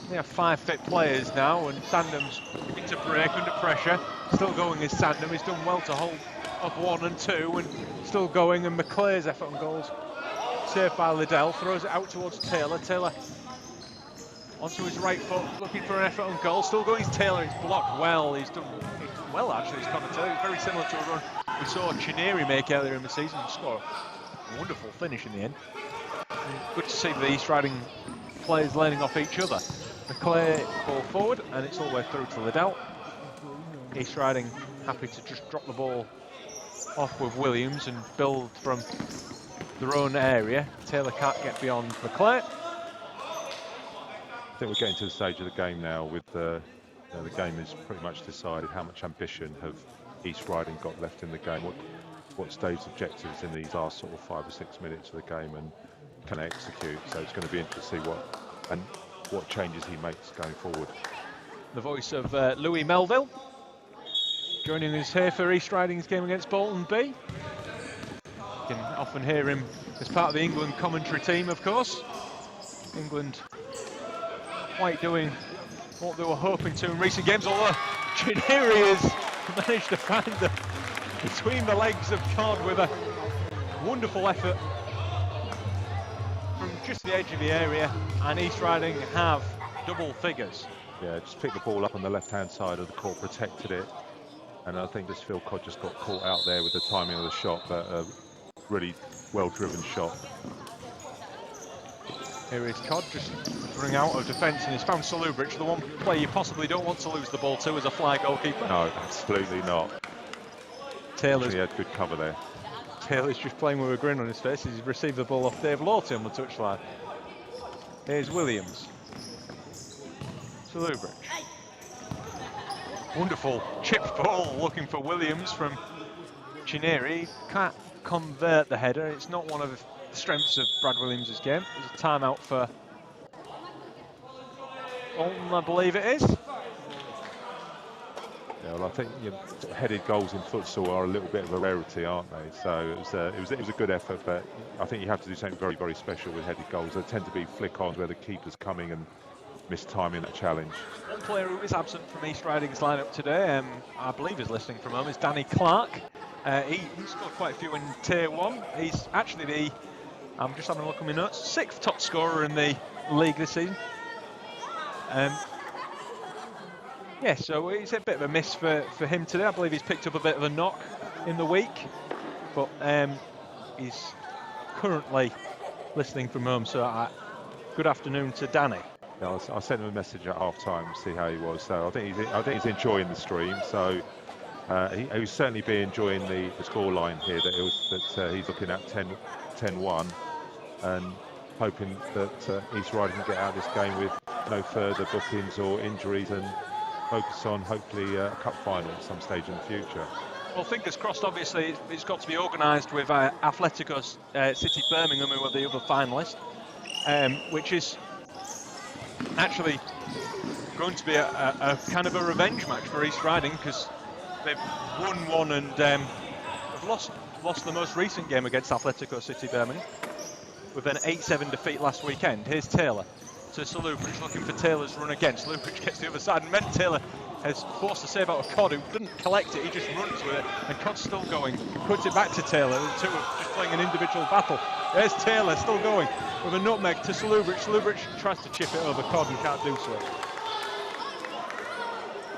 They have 5 fit players now, and Sandham's into break under pressure. Still going is Sandham. He's done well to hold up 1 and 2, and still going. And McClay's effort on goals saved by Liddell. Throws it out towards Taylor. Taylor onto his right foot, looking for an effort on goal. Still going is Taylor. He's blocked well. He's done well actually. He's Connor Taylor. It's very similar to a run we saw Chineri make earlier in the season and score a wonderful finish in the end. Good to see the East Riding players learning off each other. McClay ball forward, and it's all the way through to Liddell. East Riding happy to just drop the ball off with Williams and build from their own area. Taylor can't get beyond McClay. I think we're getting to the stage of the game now with the game is pretty much decided. How much ambition have East Riding got left in the game? What's Dave's objectives in these last sort of 5 or 6 minutes of the game, and can I execute? So it's going to be interesting to see what changes he makes going forward. The voice of Louis Melville joining us here for East Riding's game against Bolton B. You can often hear him as part of the England commentary team, of course. England quite doing what they were hoping to in recent games, although Chineri has managed to find between the legs of Cod with a wonderful effort from just the edge of the area, and East Riding have double figures. Yeah, just picked the ball up on the left-hand side of the court, protected it, and I think this Phil Cod just got caught out there with the timing of the shot, but a really well-driven shot. Here is Cod just running out of defence, and he's found Salubric, the one player you possibly don't want to lose the ball to as a fly goalkeeper. No, absolutely not. Taylor's had good cover there. Taylor's just playing with a grin on his face. He's received the ball off Dave Lawton on the touchline. Here's Williams. Salubric. Wonderful chipped ball looking for Williams from Chineri. Can't convert the header. It's not one of the strengths of Brad Williams' game. There's a timeout for Bolton, I believe it is. Yeah, well, I think headed goals in futsal are a little bit of a rarity, aren't they? So it was a good effort, but I think you have to do something very, very special with headed goals. They tend to be flick-ons where the keeper's coming and mistiming that challenge. One player who is absent from East Riding's lineup today, I believe is listening from home, is Danny Clark. He scored quite a few in Tier 1. He's actually I'm just having a look at my notes, 6th top scorer in the league this season. Yeah, so it's a bit of a miss for him today. I believe he's picked up a bit of a knock in the week, but he's currently listening from home. So good afternoon to Danny. Yeah, I sent him a message at half-time to see how he was. So I think he's enjoying the stream. So he will certainly be enjoying the scoreline here that he's looking at 10-1 and hoping that East Riding can get out of this game with no further bookings or injuries and focus on hopefully a cup final at some stage in the future. Well, fingers crossed. Obviously, it's got to be organised with Atletico City Birmingham, who are the other finalist, which is actually going to be a kind of a revenge match for East Riding, because they've won one and have lost the most recent game against Atletico City Birmingham with an 8-7 defeat last weekend. Here's Taylor to Salubric, looking for Taylor's run again. Salubric gets the other side, and then Taylor has forced a save out of Cod, who didn't collect it, he just runs with it, and Cod's still going, puts it back to Taylor. The two are just playing an individual battle. There's Taylor still going with a nutmeg to Salubric. Salubric tries to chip it over Cod and can't do so.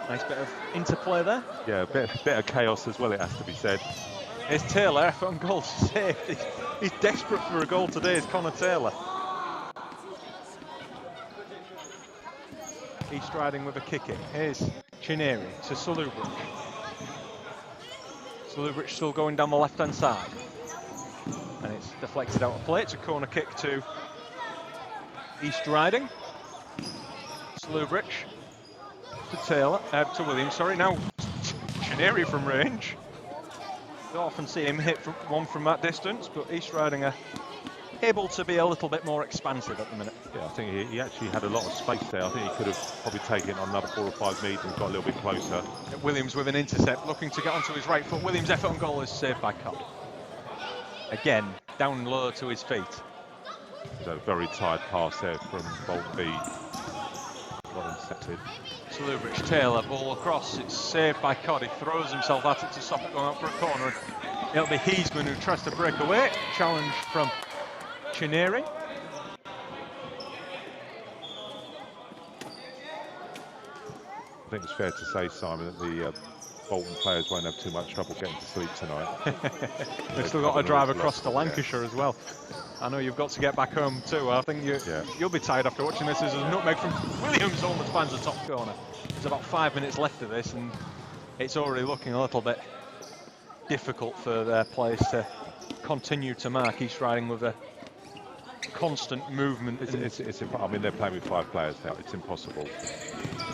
Nice bit of interplay there. Yeah, a bit of chaos as well, it has to be said. Here's Taylor, from goal saved. He's desperate for a goal today, is Connor Taylor. East Riding with a kick in. Here's Chineri to Salubric. Salubric still going down the left-hand side. And it's deflected out of play. It's a corner kick to East Riding. Salubric to Taylor, to Williams, sorry. Now Chineri from range. Don't often see him hit one from that distance, but East Riding are able to be a little bit more expansive at the minute. Yeah, I think he actually had a lot of space there. I think he could have probably taken it on another 4 or 5 metres and got a little bit closer. Williams with an intercept, looking to get onto his right foot. Williams' effort on goal is saved by Cod. Again, down low to his feet. There's a very tired pass there from Bolton B. Got intercepted. Salubric, Taylor, ball across, it's saved by Cod. He throws himself at it to stop it going out for a corner. It'll be Heisman who tries to break away. Challenge from Chineri. I think it's fair to say, Simon, that the Bolton players won't have too much trouble getting to sleep tonight. They've still got to drive across to Lancashire as well. I know you've got to get back home too. I think you'll be tired after watching this. There's a nutmeg from Williams, almost finds the top corner. There's about 5 minutes left of this, and it's already looking a little bit difficult for their players to continue to mark. East Riding with a constant movement. I mean, they're playing with 5 players now. It's impossible.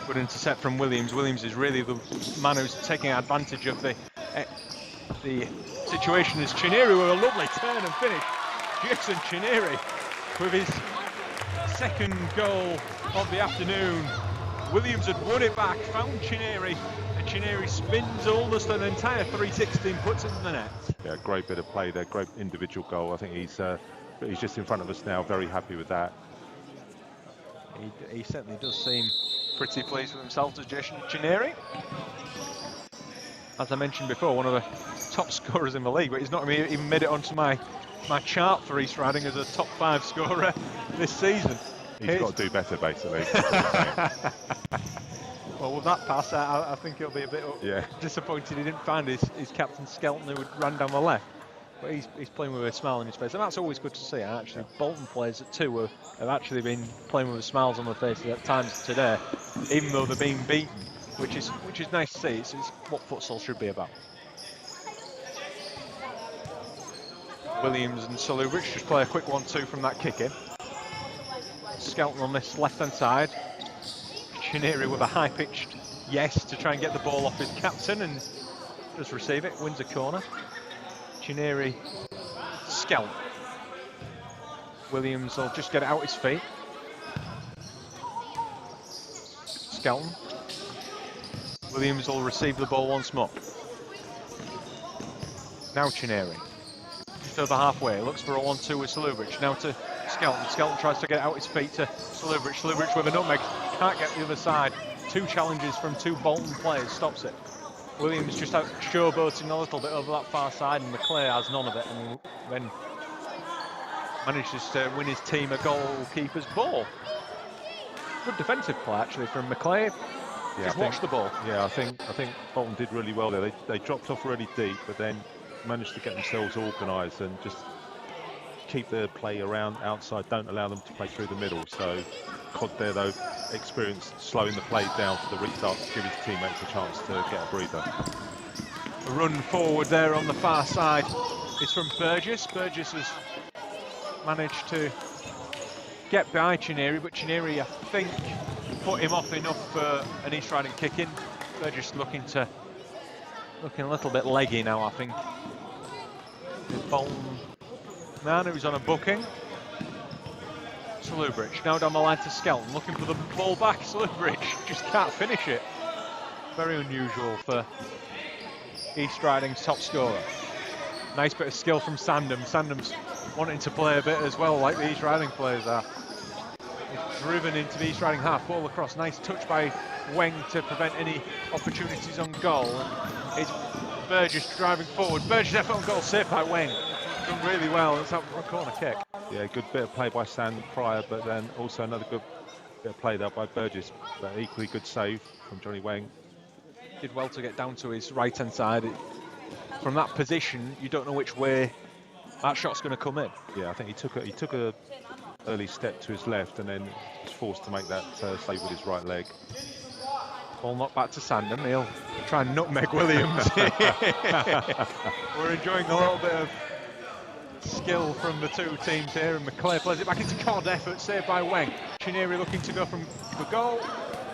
Good intercept from Williams. Williams is really the man who's taking advantage of the situation. Is Chineri with a lovely turn and finish. Jason Chineri with his second goal of the afternoon. Williams had won it back, found Chineri, and Chineri spins almost an entire 360 and puts it in the net. Yeah, great bit of play there, great individual goal. I think he's just in front of us now, very happy with that. He certainly does seem pretty pleased with himself, does Jason Chineri. As I mentioned before, one of the top scorers in the league, but he's not even made it onto my chart for East Riding as a top 5 scorer this season. He's got to do better, basically. Well, with that pass, I think he'll be a bit disappointed he didn't find his captain Skelton, who ran down the left. But he's playing with a smile on his face, and that's always good to see. And actually, Bolton players at 2 have actually been playing with smiles on their faces at times today, even though they're being beaten, which is nice to see. It's what futsal should be about. Williams and Salubric just play a quick 1-2 from that kick in. Skelton on this left-hand side. Chineri with a high-pitched yes to try and get the ball off his captain, and does receive it, wins a corner. Chineri, Skelton. Williams will just get it out his feet. Skelton. Williams will receive the ball once more. Now Chineri. Just over halfway, looks for a 1-2 with Salubric. Now to Skelton. Skelton tries to get out his feet to Salubric. Salubric with a nutmeg. Can't get the other side. 2 challenges from 2 Bolton players. Stops it. Williams just out showboating a little bit over that far side, and McClay has none of it, and then manages to win his team a goalkeeper's ball. Good defensive play actually from McClay. Yeah, Just watch the ball. Yeah, I think Bolton did really well there. They dropped off really deep, but then managed to get themselves organised and just keep the play around outside. Don't allow them to play through the middle. So Cod there though experienced slowing the play down for the restart to give his teammates a chance to get a breather. A run forward there on the far side is from Burgess. Burgess has managed to get by Chineri, but Chineri, I think, put him off enough for an East Riding kick in. Burgess looking a little bit leggy now, I think. The Bolton man who's on a booking. Salubric now down the line to Skelton, looking for the ball back. Salubric just can't finish it. Very unusual for East Riding's top scorer. Nice bit of skill from Sandham. Sandham's wanting to play a bit as well, like the East Riding players are. He's driven into the East Riding half, ball across. Nice touch by Weng to prevent any opportunities on goal. And it's Burgess driving forward. Burgess effort on goal, saved by Weng. Done really well. It's out for a corner kick. Yeah, good bit of play by Sand prior, but then also another good bit of play there by Burgess. But equally good save from Johnny Weng. Did well to get down to his right-hand side. From that position, you don't know which way that shot's going to come in. Yeah, I think he took a early step to his left and then was forced to make that save with his right leg. Ball knocked back to Sandham. He'll try and nutmeg Williams. We're enjoying a little bit of skill from the 2 teams here, and McClay plays it back into Cod. Effort saved by Weng. Chineri looking to go from the goal.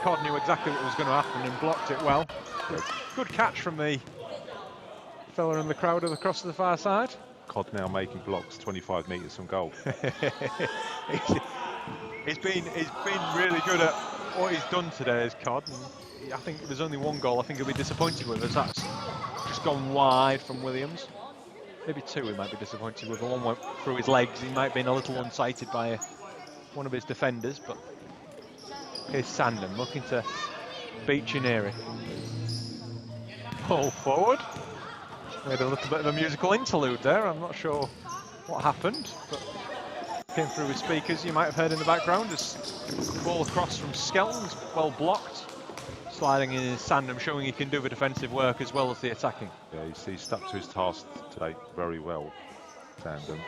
Cod knew exactly what was going to happen and blocked it well. Good catch from the fella in the crowd across to the far side. Cod now making blocks 25 metres from goal. he's been really good at what he's done today as Cod. And I think there's only 1 goal I think he'll be disappointed with, as that's just gone wide from Williams. Maybe 2 he might be disappointed with. The one went through his legs. He might have been a little unsighted by one of his defenders, but here's Sandham looking to beat Chineri. Ball forward. Made a little bit of a musical interlude there. I'm not sure what happened, but came through his speakers. You might have heard in the background as the ball across from Skelton, well blocked. Sliding in his Sandham, showing he can do the defensive work as well as the attacking. Yeah, he's stuck to his task today very well, Sandham.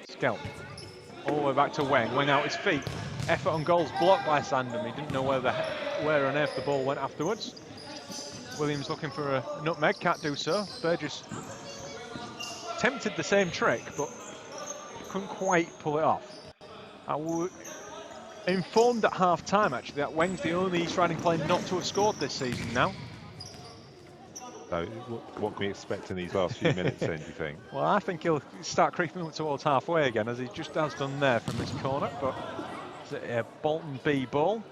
Skelton. All the way back to Weng. Weng out his feet. Effort on goals blocked by Sandham. He didn't know where on earth the ball went afterwards. Williams looking for a nutmeg, can't do so. Burgess attempted the same trick, but couldn't quite pull it off. I was informed at half-time, actually, that Weng's the only East Riding player not to have scored this season now. So what can we expect in these last few minutes then, do you think? Well, I think he'll start creeping up towards halfway again, as he just has done there from his corner, but it's a Bolton B ball.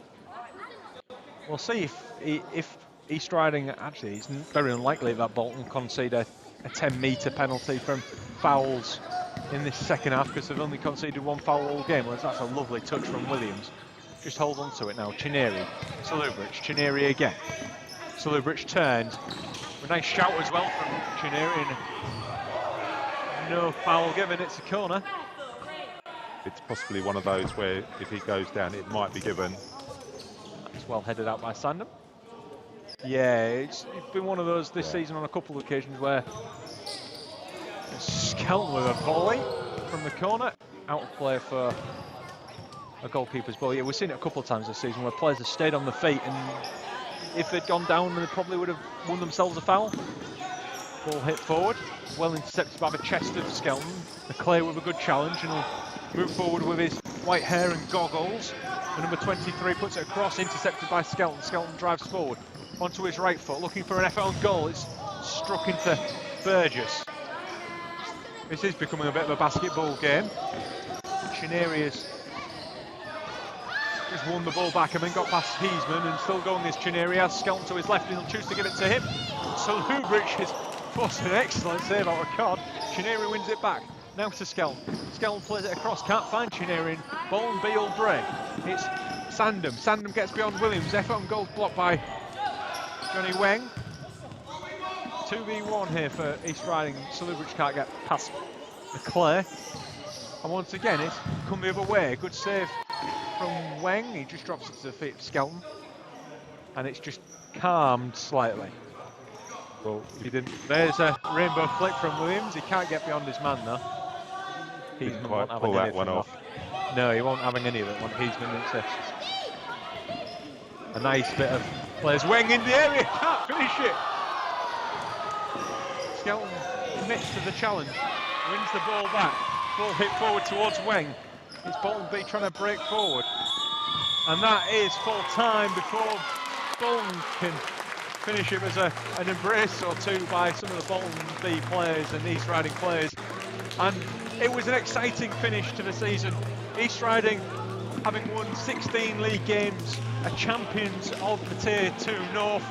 We'll see if East Riding, actually, it's very unlikely that Bolton concede a 10-metre penalty from fouls in this second half, because they've only conceded 1 foul all game. Well, that's a lovely touch from Williams. Just hold on to it now. Chineri, Salubric, Chineri again. Salubric turns. A nice shout as well from Chineri. No foul given, it's a corner. It's possibly one of those where if he goes down, it might be given. That's well headed out by Sandham. Yeah, it's been one of those this season on a couple of occasions where Skelton with a volley from the corner, out of play for a goalkeeper's ball. Yeah, we've seen it a couple of times this season where players have stayed on the feet, and if they'd gone down, they probably would have won themselves a foul. Ball hit forward, well intercepted by the chest of Skelton. McClay with a good challenge, and he'll move forward with his white hair and goggles. The number 23 puts it across, intercepted by Skelton. Skelton drives forward onto his right foot, looking for an effort on goal. It's struck into Burgess. This is becoming a bit of a basketball game. Chineri has Just won the ball back and then got past Heisman, and still going is Chineri. Has Skelton to his left, and he'll choose to give it to him. So Lubrich is forcing an excellent save out of Cod. Chineri wins it back. Now to Skelton. Skelton plays it across, can't find Chineri. Bolton B will break. It's Sandham. Sandham gets beyond Williams. Effort on goal blocked by Johnny Weng. 2v1 here for East Riding. Lubrich can't get past McClare. And once again, it's come the other way. Good save from Weng. He just drops it to the feet of Skelton. And it's just calmed slightly. Well, he didn't. There's a rainbow flick from Williams. He can't get beyond his man though. Heisman won't pull that one off. No, he won't having any of it. When Heisman insists. A nice bit of players. Weng in the area, can't finish it. Skelton commits to the challenge, wins the ball back. Ball hit forward towards Weng. It's Bolton B trying to break forward. And that is full time before Bolton can finish it as an embrace or two by some of the Bolton B players and East Riding players. And it was an exciting finish to the season. East Riding, having won 16 league games, are champions of the Tier 2 North.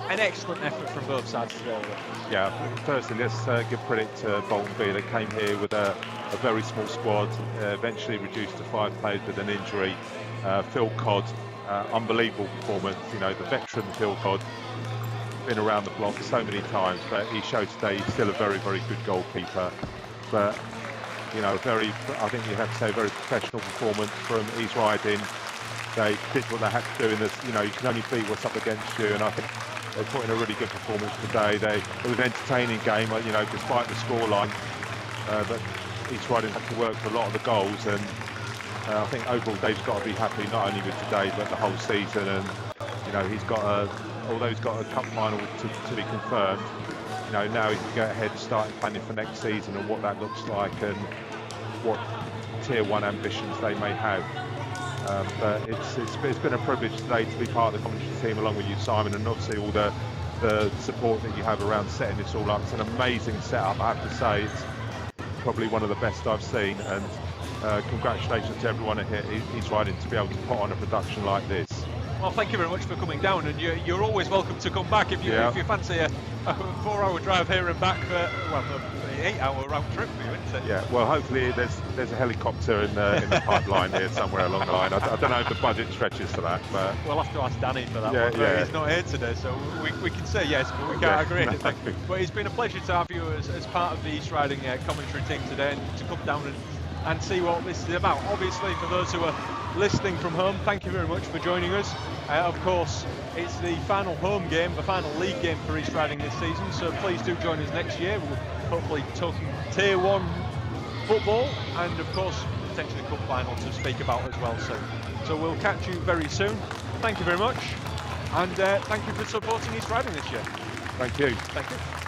An excellent effort from both sides today. Yeah, firstly, let's give credit to Bolton B. They came here with a very small squad, eventually reduced to 5 players with an injury. Phil Codd, unbelievable performance. You know, the veteran Phil Codd, been around the block so many times, but he showed today he's still a very, very good goalkeeper. But, you know, I think you have to say, a very professional performance from East Riding. They did what they had to do in this. You know, you can only beat what's up against you, and I think they put in a really good performance today. It was an entertaining game, you know, despite the scoreline. But East Riding had to work for a lot of the goals, and I think overall Dave's got to be happy not only with today but the whole season. And you know, he's got although he's got a cup final to be confirmed, you know, now he can go ahead and start planning for next season and what that looks like and what Tier 1 ambitions they may have. But it's been a privilege today to be part of the commentary team along with you, Simon, and obviously all the support that you have around setting this all up. It's an amazing setup, I have to say. It's probably one of the best I've seen, and congratulations to everyone here at East Riding to be able to put on a production like this. Well, thank you very much for coming down, and you're always welcome to come back if you fancy a 4-hour drive here and back for, well, an 8-hour round trip for you, isn't it? Yeah, well, hopefully there's a helicopter in the pipeline here somewhere along the line. I don't know if the budget stretches to that, but we'll have to ask Danny for that one. Yeah. He's not here today, so we can say yes, but we can't agree. No. But it's been a pleasure to have you as part of the East Riding commentary team today, and to come down and see what this is about. Obviously, for those who are listening from home, thank you very much for joining us. Of course, it's the final home game, the final league game for East Riding this season, so please do join us next year. We'll hopefully talking Tier 1 football, and of course potentially cup final to speak about as well soon. So we'll catch you very soon. Thank you very much, and thank you for supporting East Riding this year. Thank you. Thank you.